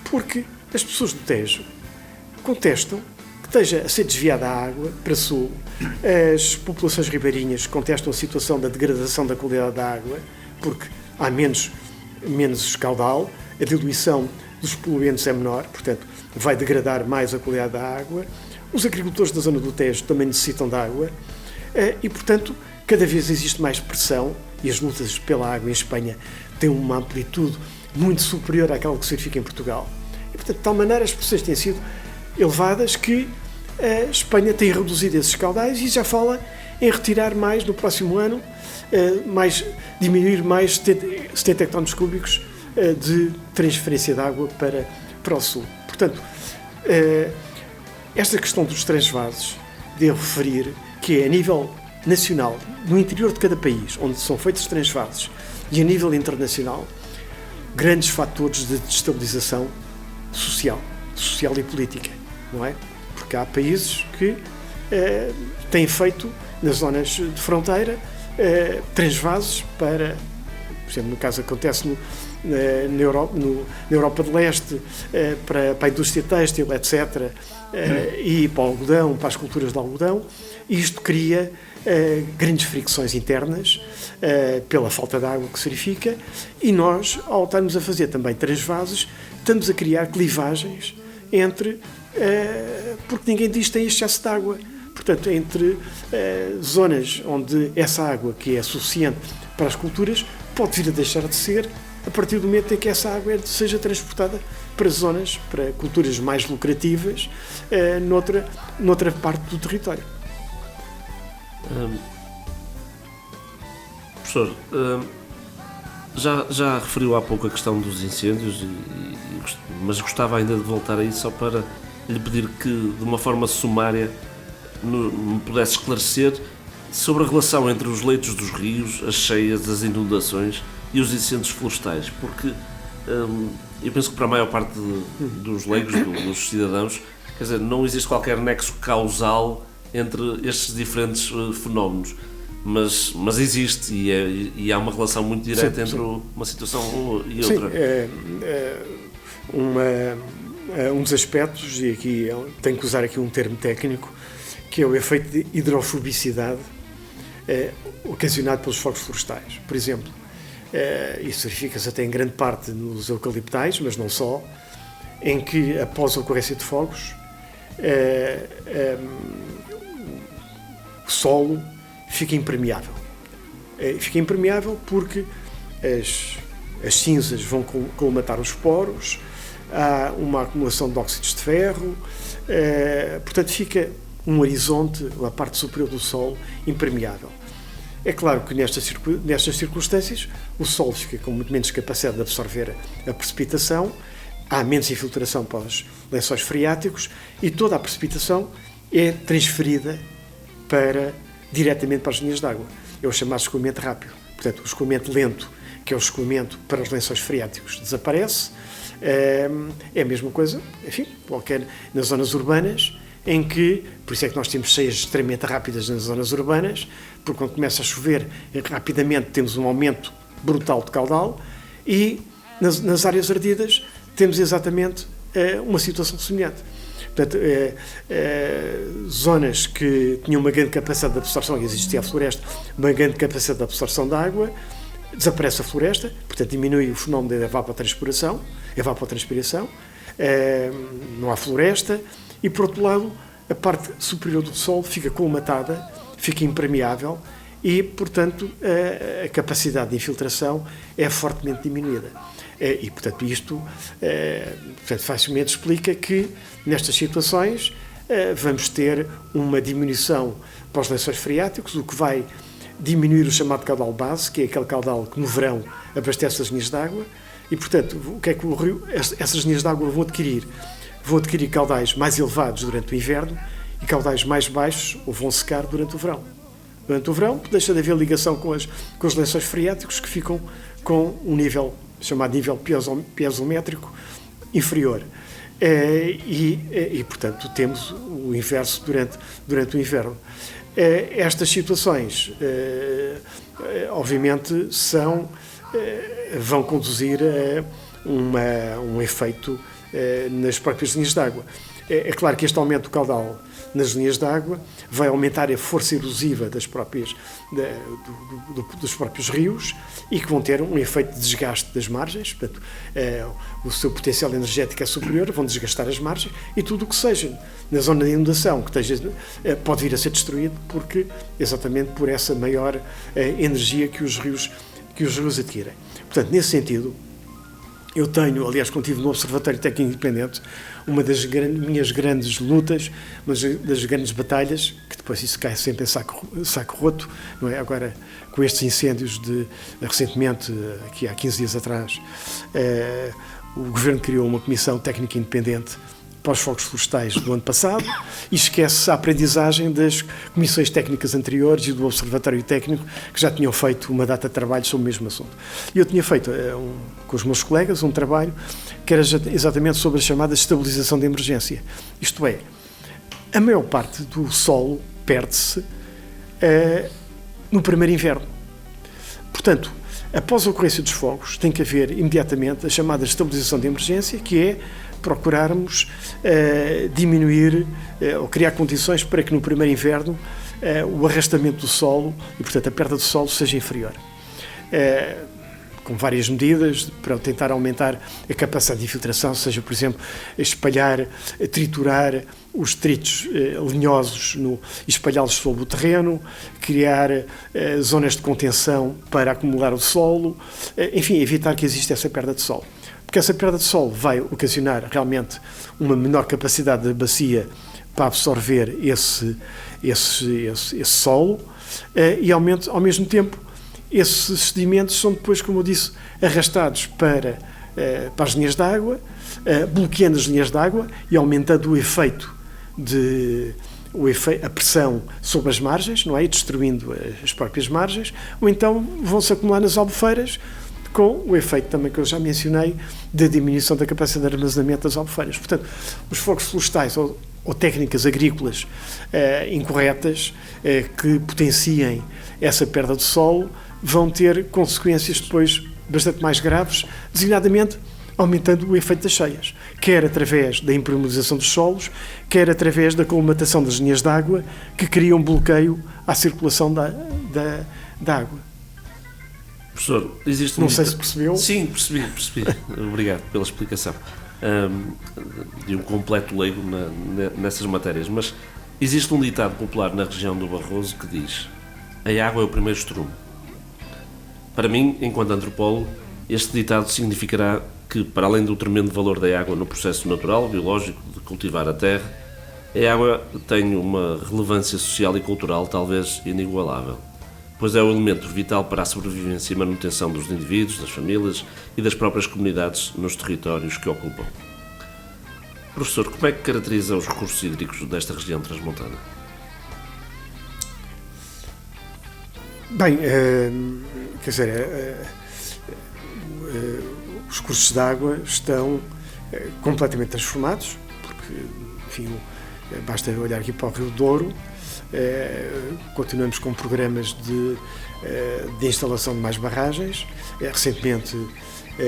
Porque as pessoas do Tejo contestam que esteja a ser desviada a água para sul, as populações ribeirinhas contestam a situação da degradação da qualidade da água, porque há menos caudal, a diluição dos poluentes é menor, portanto, vai degradar mais a qualidade da água. Os agricultores da zona do Tejo também necessitam de água e, portanto, cada vez existe mais pressão e as lutas pela água em Espanha têm uma amplitude muito superior àquela que se verifica em Portugal. E, portanto, de tal maneira as pressões têm sido elevadas que a Espanha tem reduzido esses caudais e já fala em retirar mais no próximo ano, diminuir mais 70 hectómetros cúbicos de transferência de água para o sul. Portanto, esta questão dos transvases, devo referir que é a nível nacional, no interior de cada país, onde são feitos transvases, e a nível internacional, grandes fatores de destabilização social e política, não é? Porque há países que têm feito, nas zonas de fronteira, transvases para, por exemplo, no caso acontece na Europa de Leste, para a indústria têxtil, etc., e para o algodão, para as culturas de algodão, e isto cria grandes fricções internas pela falta de água que se verifica, e nós, ao estarmos a fazer também transvases, estamos a criar clivagens entre, porque ninguém diz que tem excesso de água, portanto, entre zonas onde essa água que é suficiente para as culturas pode vir a deixar de ser a partir do momento em que essa água seja transportada para zonas, para culturas mais lucrativas noutra parte do território. Professor, já referiu há pouco a questão dos incêndios, mas gostava ainda de voltar a isso só para lhe pedir que, de uma forma sumária, me pudesse esclarecer sobre a relação entre os leitos dos rios, as cheias, as inundações e os incêndios florestais, porque eu penso que para a maior parte dos leigos, dos cidadãos, quer dizer, não existe qualquer nexo causal entre estes diferentes fenómenos, mas existe e há uma relação muito direta entre uma situação e outra. Um dos aspectos, e aqui tenho que usar aqui um termo técnico, que é o efeito de hidrofobicidade ocasionado pelos fogos florestais. Por exemplo, isso verifica-se até em grande parte nos eucaliptais, mas não só, em que após a ocorrência de fogos, o solo fica impermeável. Fica impermeável porque as cinzas vão colmatar os poros, há uma acumulação de óxidos de ferro, portanto fica um horizonte, a parte superior do solo, impermeável. É claro que nestas circunstâncias o solo fica com muito menos capacidade de absorver a precipitação, há menos infiltração para os lençóis freáticos e toda a precipitação é transferida diretamente para as linhas de água. É o chamado escoamento rápido. Portanto, o escoamento lento, que é o escoamento para os lençóis freáticos, desaparece. É a mesma coisa, enfim, qualquer nas zonas urbanas, em que, por isso é que nós temos cheias extremamente rápidas nas zonas urbanas, porque quando começa a chover rapidamente temos um aumento brutal de caudal e nas áreas ardidas temos exatamente uma situação semelhante. Portanto, zonas que tinham uma grande capacidade de absorção, e existia a floresta, uma grande capacidade de absorção de água, desaparece a floresta, portanto diminui o fenómeno da evapotranspiração, não há floresta, e por outro lado a parte superior do solo fica colmatada, fica impermeável e, portanto, a capacidade de infiltração é fortemente diminuída. E, portanto, isto facilmente explica que, nestas situações, vamos ter uma diminuição para os lençóis freáticos, o que vai diminuir o chamado caudal base, que é aquele caudal que no verão abastece as linhas de água, e, portanto, o que é que o rio, essas linhas de água vão adquirir? Vão adquirir caudais mais elevados durante o inverno e caudais mais baixos ou vão secar durante o verão. Durante o verão deixa de haver ligação com os lençóis freáticos que ficam com um nível chamado nível piezométrico inferior. E, portanto, temos o inverso durante o inverno. Estas situações, obviamente, vão conduzir a um efeito nas próprias linhas de água. É claro que este aumento do caudal nas linhas de água vai aumentar a força erosiva dos próprios rios e que vão ter um efeito de desgaste das margens, portanto, o seu potencial energético é superior, vão desgastar as margens e tudo o que seja na zona de inundação que pode vir a ser destruído exatamente por essa maior energia que os rios adquirem. Portanto, nesse sentido, eu tenho, aliás, quando estive no Observatório Técnico Independente, uma das minhas grandes lutas, uma das grandes batalhas, que depois isso cai sempre em saco roto, não é? Agora, com estes incêndios recentemente, aqui há 15 dias atrás, o Governo criou uma comissão técnica independente para os fogos florestais do ano passado e esquece a aprendizagem das comissões técnicas anteriores e do Observatório Técnico que já tinham feito uma data de trabalho sobre o mesmo assunto. E eu tinha feito com os meus colegas um trabalho que era exatamente sobre a chamada estabilização de emergência. Isto é, a maior parte do solo perde-se no primeiro inverno. Portanto, após a ocorrência dos fogos, tem que haver imediatamente a chamada estabilização de emergência, que é procurarmos diminuir ou criar condições para que no primeiro inverno o arrastamento do solo e, portanto, a perda do solo seja inferior. Com várias medidas para tentar aumentar a capacidade de infiltração, seja, por exemplo, triturar os detritos lenhosos e espalhá-los sobre o terreno, criar zonas de contenção para acumular o solo, enfim, evitar que exista essa perda de solo. Porque essa perda de solo vai ocasionar realmente uma menor capacidade da bacia para absorver esse solo e, ao mesmo tempo, esses sedimentos são depois, como eu disse, arrastados para as linhas de água, bloqueando as linhas de água e aumentando a pressão sobre as margens, não é? E destruindo as próprias margens, ou então vão-se acumular nas albufeiras com o efeito também que eu já mencionei da diminuição da capacidade de armazenamento das albufeiras. Portanto, os fogos florestais ou técnicas agrícolas incorretas que potenciem essa perda de solo vão ter consequências depois bastante mais graves, designadamente aumentando o efeito das cheias, quer através da impermeabilização dos solos, quer através da colmatação das linhas de água que criam bloqueio à circulação da água. Professor, existe Não sei se percebeu. Sim, percebi. Obrigado pela explicação. De um completo leigo nessas matérias, mas existe um ditado popular na região do Barroso que diz: a água é o primeiro estrume. Para mim, enquanto antropólogo, este ditado significará que, para além do tremendo valor da água no processo natural, biológico, de cultivar a terra, a água tem uma relevância social e cultural talvez inigualável, pois é o elemento vital para a sobrevivência e manutenção dos indivíduos, das famílias e das próprias comunidades nos territórios que ocupam. Professor, como é que caracteriza os recursos hídricos desta região transmontana? Bem, quer dizer, os cursos de água estão completamente transformados, porque, enfim, basta olhar aqui para o Rio Douro. Continuamos com programas de instalação de mais barragens. Recentemente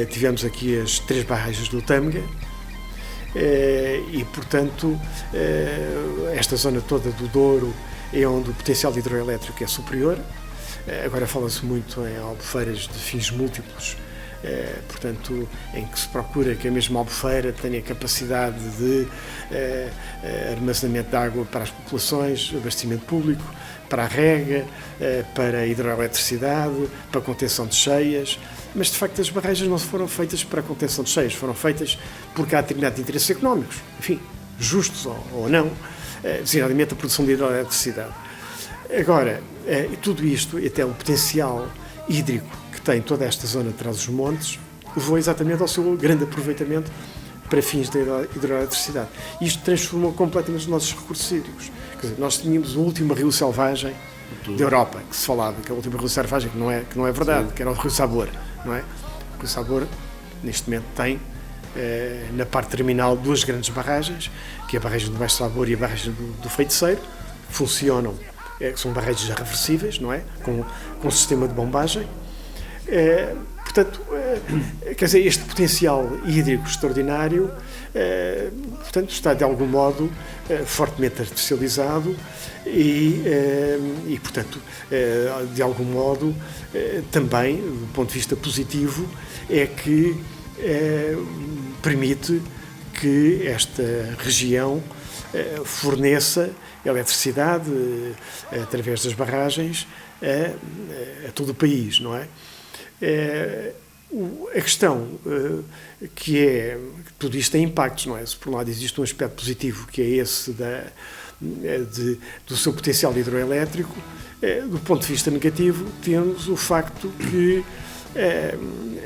tivemos aqui as 3 barragens do Tâmega e, portanto, esta zona toda do Douro é onde o potencial hidroelétrico é superior. Agora fala-se muito em albufeiras de fins múltiplos, portanto, em que se procura que a mesma albufeira tenha capacidade de armazenamento de água para as populações, abastecimento público, para a rega, para a hidroeletricidade, para a contenção de cheias, mas de facto as barragens não foram feitas para a contenção de cheias, foram feitas porque há determinados interesses económicos, enfim, justos ou não, designadamente a produção de hidroeletricidade. Agora, tudo isto, até o potencial hídrico que tem toda esta zona de Trás-os-Montes, levou exatamente ao seu grande aproveitamento para fins da hidroeletricidade. Isto transformou completamente os nossos recursos hídricos. Quer dizer, nós tínhamos o último rio selvagem da Europa, que se falava, que é o último rio selvagem, que não é verdade, que era o rio Sabor, não é? O rio Sabor, neste momento, tem na parte terminal 2 grandes barragens, que é a barragem do Baixo Sabor e a barragem do Feiticeiro, que funcionam, que são barragens reversíveis, não é? Com um sistema de bombagem. Portanto, quer dizer, este potencial hídrico extraordinário, portanto, está de algum modo fortemente artificializado e portanto, de algum modo, também, do ponto de vista positivo, é que permite que esta região forneça eletricidade através das barragens a todo o país, não é? A questão que tudo isto tem impactos, não é? Se por um lado existe um aspecto positivo que é esse do seu potencial hidroelétrico, do ponto de vista negativo temos o facto que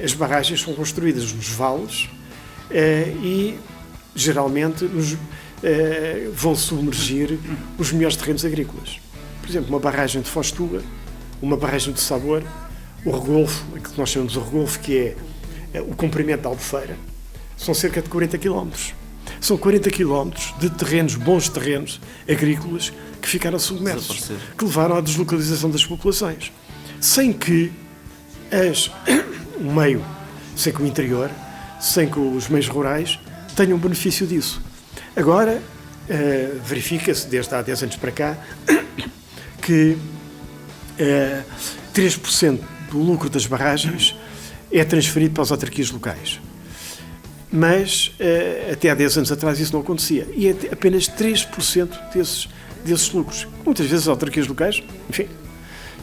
as barragens são construídas nos vales e geralmente vão submergir os melhores terrenos agrícolas. Por exemplo, uma barragem de Foz Tuga, uma barragem de Sabor, o regolfo, que nós chamamos de regolfo, que é o comprimento da albufeira, são cerca de 40 km. São 40 km de terrenos, bons terrenos agrícolas, que ficaram submersos, que levaram à deslocalização das populações, sem que o interior, sem que os meios rurais tenham benefício disso. Agora, verifica-se, desde há 10 anos para cá, que 3% do lucro das barragens é transferido para as autarquias locais. Mas, até há 10 anos atrás, isso não acontecia. E é apenas 3% desses lucros. Muitas vezes as autarquias locais, enfim,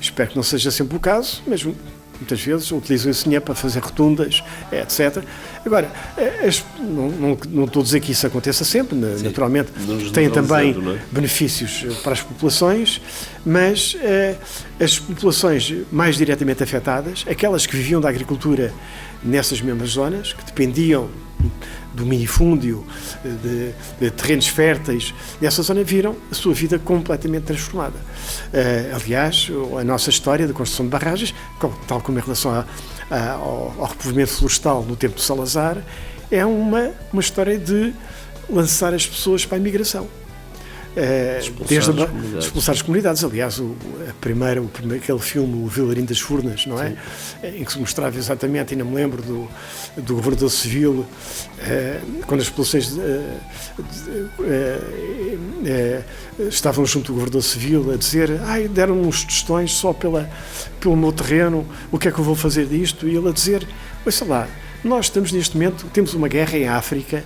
espero que não seja sempre o caso, mas muitas vezes utilizam esse dinheiro para fazer rotundas, etc. Agora, não estou a dizer que isso aconteça sempre, sim, naturalmente tem também benefícios para as populações, mas as populações mais diretamente afetadas, aquelas que viviam da agricultura nessas mesmas zonas, que dependiam do minifúndio, de terrenos férteis dessa zona, viram a sua vida completamente transformada. Aliás, a nossa história da construção de barragens, tal como em relação ao repovoamento florestal no tempo de Salazar, é uma história de lançar as pessoas para a imigração. Expulsar as comunidades. Aliás, aquele filme, O Vilarinho das Furnas, não é? Em que se mostrava exatamente, ainda me lembro do governador civil, quando as populações estavam junto do governador civil a dizer: deram-me uns tostões só pelo meu terreno, o que é que eu vou fazer disto? E ele a dizer: ouça lá, nós estamos neste momento, temos uma guerra em África,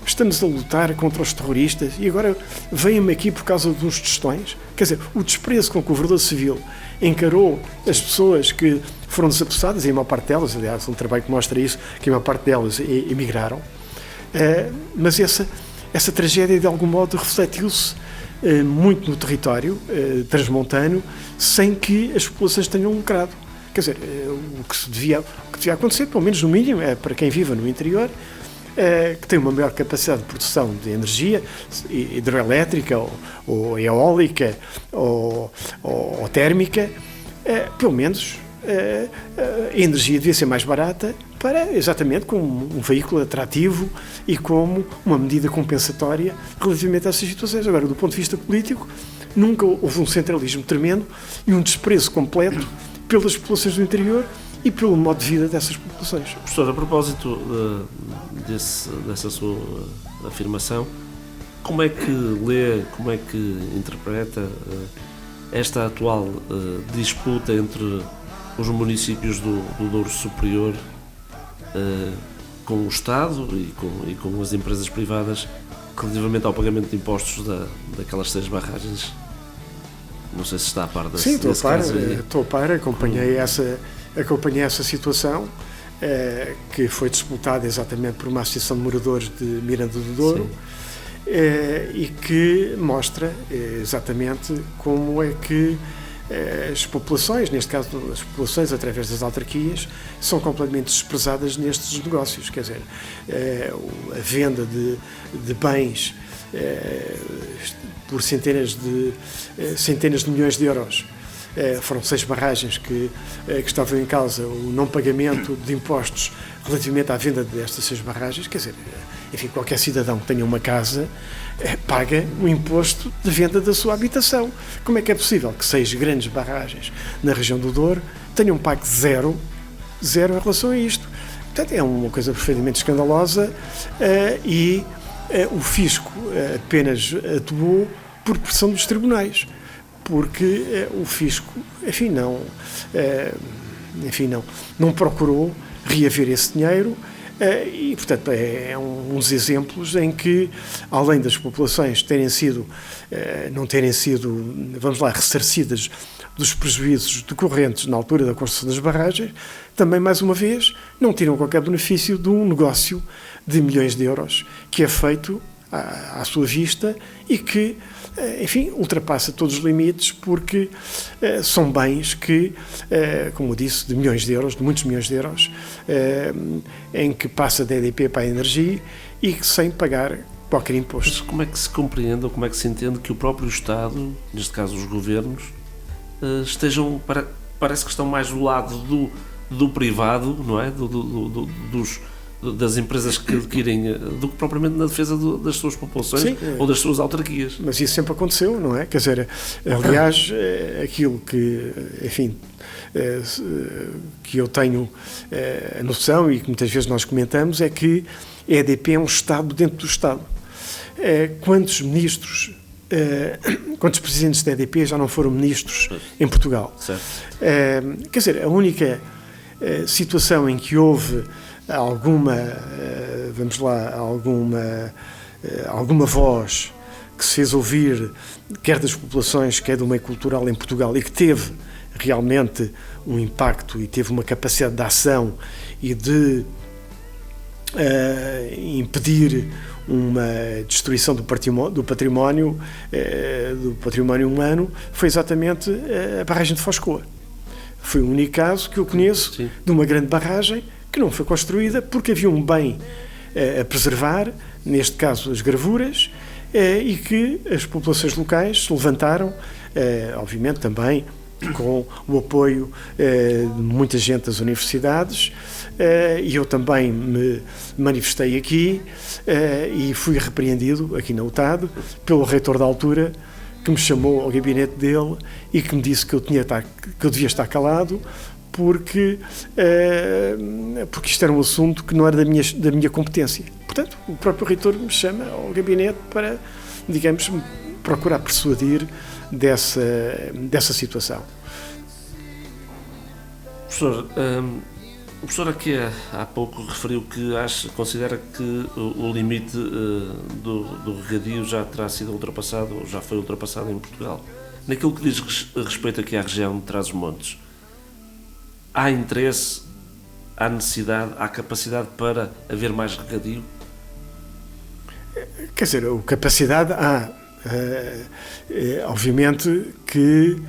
estamos a lutar contra os terroristas e agora vêm-me aqui por causa dos tostões. Quer dizer, o desprezo com que o governador civil encarou as pessoas que foram desapossadas, e a maior parte delas, aliás, um trabalho que mostra isso, que a maior parte delas emigraram, mas essa tragédia de algum modo refletiu-se muito no território transmontano, sem que as populações tenham lucrado. Quer dizer, o que devia acontecer, pelo menos no mínimo, é para quem viva no interior, que tem uma maior capacidade de produção de energia hidroelétrica ou eólica ou térmica, pelo menos a energia devia ser mais barata, exatamente como um veículo atrativo e como uma medida compensatória relativamente a essas situações. Agora, do ponto de vista político, nunca houve um centralismo tremendo e um desprezo completo pelas populações do interior e pelo modo de vida dessas populações. Professor, a propósito dessa sua afirmação, como é que lê, como é que interpreta esta atual disputa entre os municípios do Douro Superior com o Estado e com as empresas privadas relativamente ao pagamento de impostos daquelas 6 barragens? Não sei se está a par desse Sim, caso. Estou a par, acompanhei essa situação, que foi disputada exatamente por uma associação de moradores de Miranda do Douro, e que mostra exatamente como é que as populações, neste caso as populações através das autarquias, são completamente desprezadas nestes negócios. Quer dizer, a venda de bens por centenas de milhões de euros. Foram 6 barragens que estavam em causa, o não pagamento de impostos relativamente à venda destas 6 barragens. Quer dizer, enfim, qualquer cidadão que tenha uma casa paga o imposto de venda da sua habitação. Como é que é possível que 6 grandes barragens na região do Douro tenham pago zero em relação a isto? Portanto, é uma coisa perfeitamente escandalosa, e o Fisco apenas atuou por pressão dos tribunais, porque o Fisco, não procurou reaver esse dinheiro, e, portanto, é um dos exemplos em que, além das populações não terem sido, vamos lá, ressarcidas dos prejuízos decorrentes na altura da construção das barragens, também, mais uma vez, não tiram qualquer benefício de um negócio de milhões de euros que é feito à sua vista e que, enfim, ultrapassa todos os limites, porque são bens que, como eu disse, de milhões de euros, de muitos milhões de euros, em que passa da EDP para a energia e que sem pagar qualquer imposto. Mas como é que se compreende ou como é que se entende que o próprio Estado, neste caso os governos, parece que estão mais do lado do privado, não é? Das empresas que adquirem, do que propriamente na defesa das suas populações. Sim, ou das suas autarquias. Mas isso sempre aconteceu, não é? Quer dizer, aliás, aquilo que, enfim, que eu tenho a noção e que muitas vezes nós comentamos é que a EDP é um Estado dentro do Estado. Quantos presidentes da EDP já não foram ministros em Portugal? Certo. Quer dizer, a única situação em que houve alguma voz que se fez ouvir, quer das populações, quer do meio cultural em Portugal, e que teve realmente um impacto e teve uma capacidade de ação e de impedir uma destruição do património humano, foi exatamente a barragem de Foscoa. Foi o único caso que eu conheço de uma grande barragem que não foi construída porque havia um bem a preservar, neste caso as gravuras, e que as populações locais se levantaram, obviamente também com o apoio de muita gente das universidades, e eu também me manifestei aqui e fui repreendido aqui na UTAD pelo reitor da altura, que me chamou ao gabinete dele e que me disse que eu devia estar calado, porque isto era um assunto que não era da minha competência. Portanto, o próprio reitor me chama ao gabinete para, digamos, procurar persuadir dessa situação. Professor, o professor aqui há pouco referiu que considera que o limite do regadio já terá sido ultrapassado, ou já foi ultrapassado em Portugal. Naquilo que diz respeito aqui à região de Trás-os-Montes, há interesse, há necessidade, há capacidade para haver mais regadio? Quer dizer, capacidade há. Obviamente que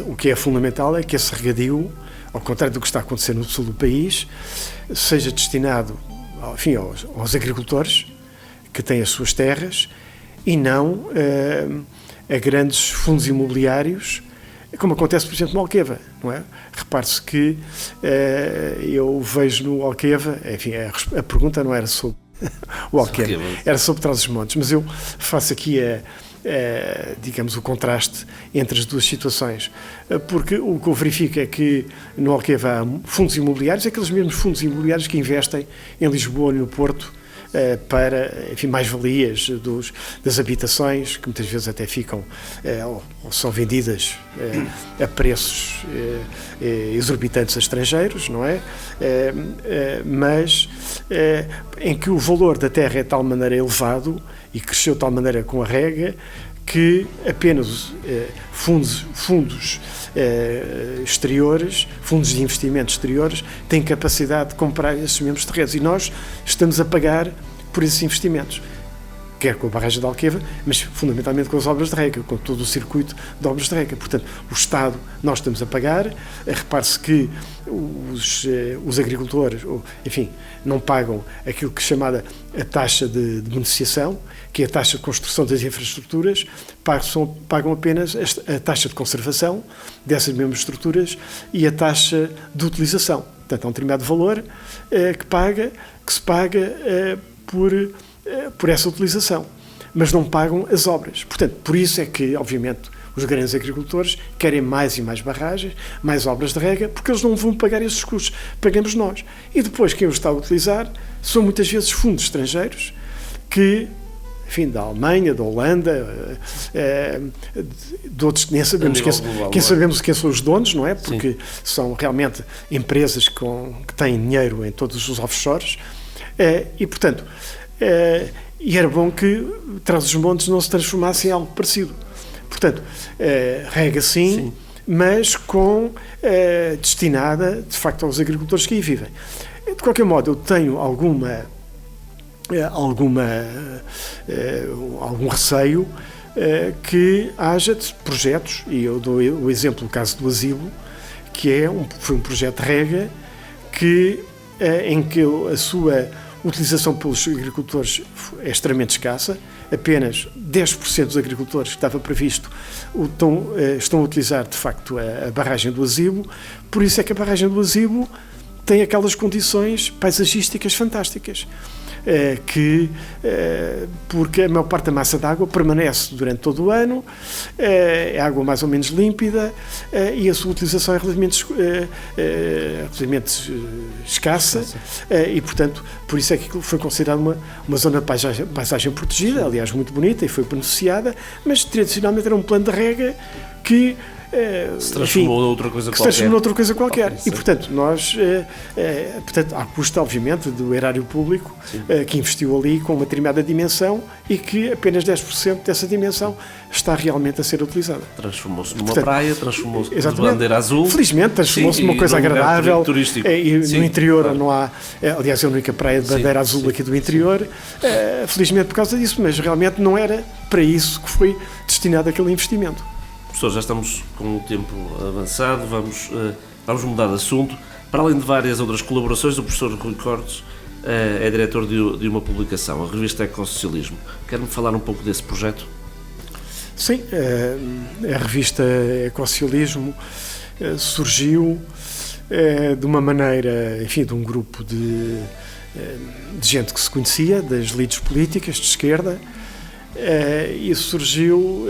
o que é fundamental é que esse regadio, ao contrário do que está a acontecer no sul do país, seja destinado, enfim, aos agricultores que têm as suas terras e não a grandes fundos imobiliários, como acontece, por exemplo, no Alqueva, não é? Repare-se que eu vejo no Alqueva, enfim, a pergunta não era sobre o Alqueva, era sobre Trás-os-Montes, mas eu faço aqui digamos, o contraste entre as duas situações, porque o que eu verifico é que no Alqueva há fundos imobiliários, aqueles mesmos fundos imobiliários que investem em Lisboa e no Porto para, enfim, mais-valias das habitações, que muitas vezes até ficam ou são vendidas a preços exorbitantes a estrangeiros, não é? Mas em que o valor da terra é de tal maneira elevado e cresceu de tal maneira com a rega que apenas fundos exteriores, fundos de investimento exteriores, têm capacidade de comprar esses mesmos terrenos. E nós estamos a pagar por esses investimentos, quer com a barragem de Alqueva, mas fundamentalmente com as obras de rega, com todo o circuito de obras de rega. Portanto, o Estado, nós estamos a pagar. Repare-se que os agricultores, enfim, não pagam aquilo que é chamada a taxa de beneficiação, que é a taxa de construção das infraestruturas, pagam apenas a taxa de conservação dessas mesmas estruturas e a taxa de utilização. Portanto, há um determinado valor que se paga por essa utilização, mas não pagam as obras. Portanto, por isso é que, obviamente, os grandes agricultores querem mais e mais barragens, mais obras de rega, porque eles não vão pagar esses custos, pagamos nós. E depois, quem os está a utilizar são muitas vezes fundos estrangeiros que, enfim, da Alemanha, da Holanda, de outros, nem sabemos quem são os donos, não é? Porque são realmente empresas que têm dinheiro em todos os offshores, e, portanto, e era bom que Trás-os-Montes não se transformasse em algo parecido. Portanto, rega sim, mas destinada, de facto, aos agricultores que aí vivem. De qualquer modo, eu tenho algum receio que haja projetos, e eu dou o exemplo do caso do Asilo, que foi um projeto de rega em que a sua utilização pelos agricultores é extremamente escassa. Apenas 10% dos agricultores que estava previsto estão a utilizar, de facto, a barragem do Asilo. Por isso é que a barragem do Asilo tem aquelas condições paisagísticas fantásticas, porque a maior parte da massa d'água permanece durante todo o ano, é água mais ou menos límpida, e a sua utilização é relativamente escassa, e, portanto, por isso é que aquilo foi considerado uma zona de paisagem protegida, aliás, muito bonita, e foi beneficiada, mas tradicionalmente era um plano de rega que se transformou noutra coisa qualquer. E, portanto, nós, à custa, obviamente, do erário público, que investiu ali com uma determinada dimensão e que apenas 10% dessa dimensão está realmente a ser utilizada. Transformou-se numa praia, transformou-se de bandeira azul. Felizmente, transformou-se numa coisa agradável. Turístico. E no interior não há, aliás, é a única praia de bandeira azul aqui do interior, felizmente por causa disso, mas realmente não era para isso que foi destinado aquele investimento. Professor, já estamos com o tempo avançado, vamos mudar de assunto. Para além de várias outras colaborações, o professor Rui Cortes é diretor de uma publicação, a revista Ecossocialismo. Quer-me falar um pouco desse projeto? Sim, a revista Ecossocialismo surgiu de uma maneira, enfim, de um grupo de gente que se conhecia, das lides políticas de esquerda, e surgiu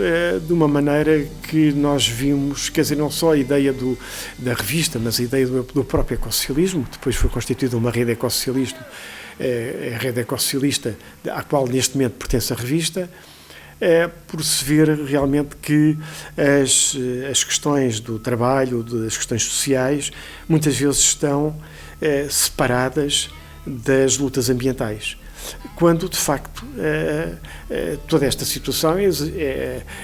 de uma maneira que nós vimos, quer dizer, não só a ideia da revista, mas a ideia do próprio ecossocialismo. Depois foi constituída uma rede ecossocialista, a rede ecossocialista à qual neste momento pertence a revista, por se ver realmente que as questões do trabalho, das questões sociais, muitas vezes estão separadas das lutas ambientais, quando de facto toda esta situação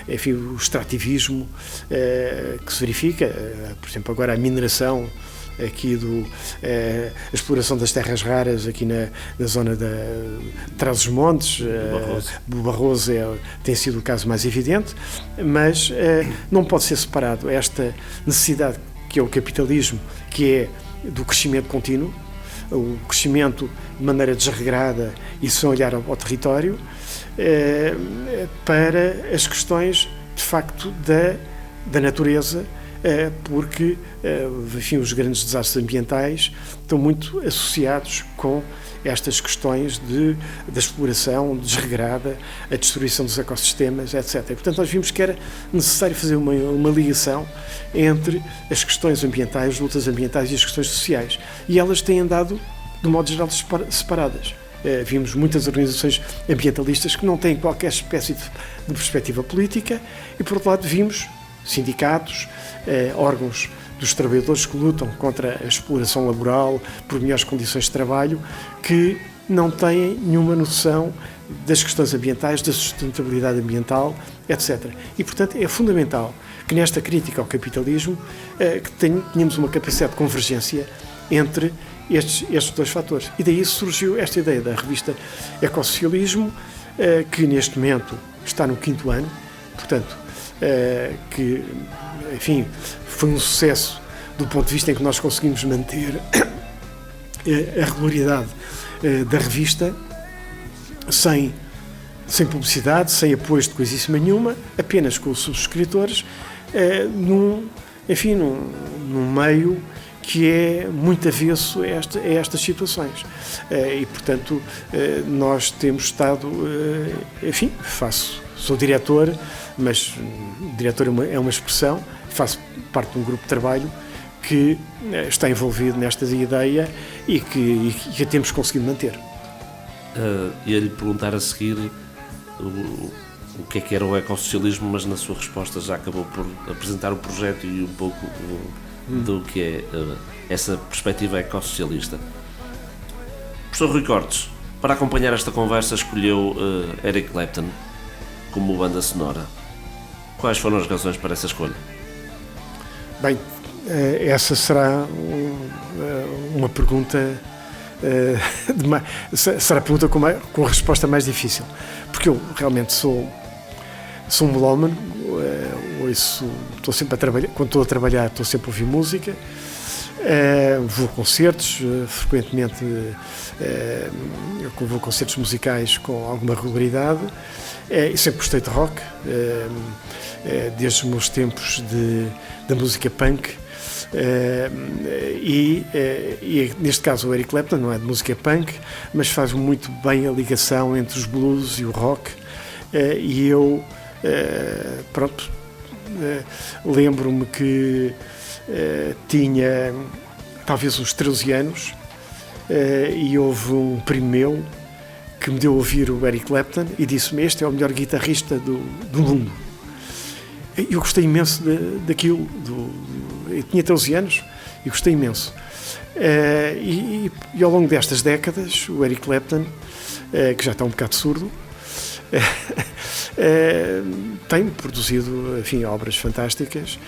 enfim, o extrativismo que se verifica, por exemplo, agora a mineração aqui a exploração das terras raras aqui na zona de Trás-os-Montes, do Barroso tem sido o caso mais evidente, mas não pode ser separado esta necessidade que é o capitalismo, que é do crescimento contínuo, o crescimento de maneira desregrada e sem olhar ao território, para as questões de facto da natureza, porque enfim, os grandes desastres ambientais estão muito associados com estas questões da exploração desregrada, a destruição dos ecossistemas, etc. E, portanto, nós vimos que era necessário fazer uma ligação entre as questões ambientais, as lutas ambientais e as questões sociais. E elas têm andado, de modo geral, separadas. Vimos muitas organizações ambientalistas que não têm qualquer espécie de perspectiva política e, por outro lado, vimos sindicatos, órgãos dos trabalhadores que lutam contra a exploração laboral, por melhores condições de trabalho, que não têm nenhuma noção das questões ambientais, da sustentabilidade ambiental, etc. E, portanto, é fundamental que nesta crítica ao capitalismo que tenhamos uma capacidade de convergência entre estes dois fatores. E daí surgiu esta ideia da revista Ecossocialismo, que neste momento está no 5º ano, portanto, que, enfim, foi um sucesso do ponto de vista em que nós conseguimos manter a regularidade da revista sem publicidade, sem apoios de coisíssima nenhuma, apenas com os subscritores, num meio que é muito avesso a estas situações. E, portanto, nós temos estado, enfim, sou diretor, mas diretor é uma expressão, faço parte de um grupo de trabalho que está envolvido nesta ideia e que a temos conseguido manter. Ia-lhe perguntar a seguir o que é que era o ecossocialismo, mas na sua resposta já acabou por apresentar o projeto e um pouco do que é essa perspectiva ecossocialista. Professor Rui Cortes, para acompanhar esta conversa escolheu Eric Clapton como banda sonora. Quais foram as razões para essa escolha? Bem, essa será uma pergunta será a pergunta com a resposta mais difícil, porque eu realmente sou um melómano, estou sempre a trabalhar, quando estou a trabalhar estou sempre a ouvir música, vou a concertos, frequentemente vou a concertos musicais com alguma regularidade, e sempre gostei de rock, desde os meus tempos da música punk, e neste caso o Eric Clapton não é de música punk, mas faz muito bem a ligação entre os blues e o rock, e eu lembro-me que tinha talvez uns 13 anos, e houve um primo meu que me deu a ouvir o Eric Clapton e disse-me: este é o melhor guitarrista do mundo. Eu gostei imenso daquilo, eu tinha 13 anos e gostei imenso. E ao longo destas décadas, o Eric Clapton, que já está um bocado surdo, tem produzido, enfim, obras fantásticas.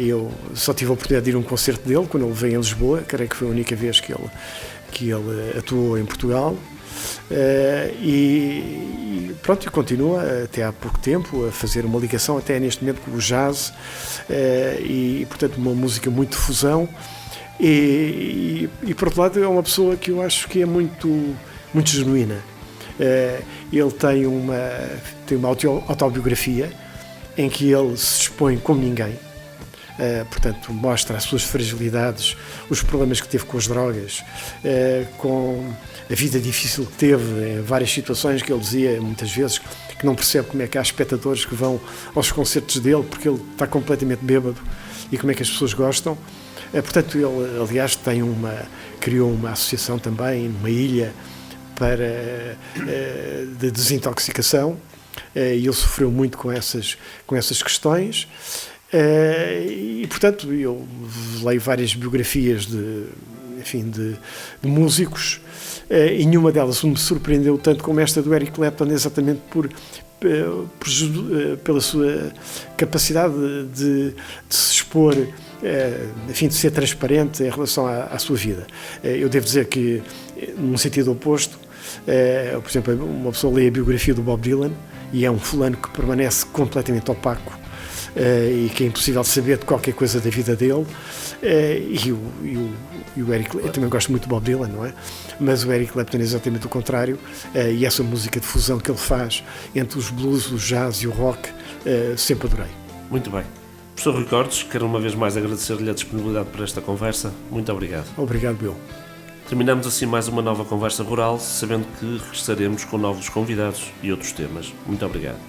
Eu só tive a oportunidade de ir a um concerto dele quando ele veio em Lisboa, creio que foi a única vez que ele atuou em Portugal. E pronto, continua até há pouco tempo a fazer uma ligação até neste momento com o jazz, e portanto uma música muito de fusão, E por outro lado, é uma pessoa que eu acho que é muito genuína. Ele tem uma autobiografia em que ele se expõe como ninguém. Portanto, mostra as suas fragilidades, os problemas que teve com as drogas, com a vida difícil que teve em várias situações, que ele dizia muitas vezes que não percebe como é que há espectadores que vão aos concertos dele porque ele está completamente bêbado e como é que as pessoas gostam. Portanto, ele, aliás, criou uma associação também numa ilha de desintoxicação, e ele sofreu muito com essas questões. E, portanto, eu leio várias biografias de músicos, e nenhuma delas me surpreendeu tanto como esta do Eric Clapton, exatamente pela sua capacidade de se expor, de ser transparente em relação à sua vida. Eu devo dizer que, num sentido oposto, por exemplo, uma pessoa lê a biografia do Bob Dylan e é um fulano que permanece completamente opaco, e que é impossível saber de qualquer coisa da vida dele, e o Eric, eu também gosto muito do Bob Dylan, não é? Mas o Eric Clapton é exatamente o contrário, e essa música de fusão que ele faz entre os blues, o jazz e o rock, sempre adorei. Muito bem. Professor Rui Cortes, quero uma vez mais agradecer-lhe a disponibilidade para esta conversa. Muito obrigado. Obrigado, Bill. Terminamos assim mais uma nova conversa rural, sabendo que regressaremos com novos convidados e outros temas. Muito obrigado.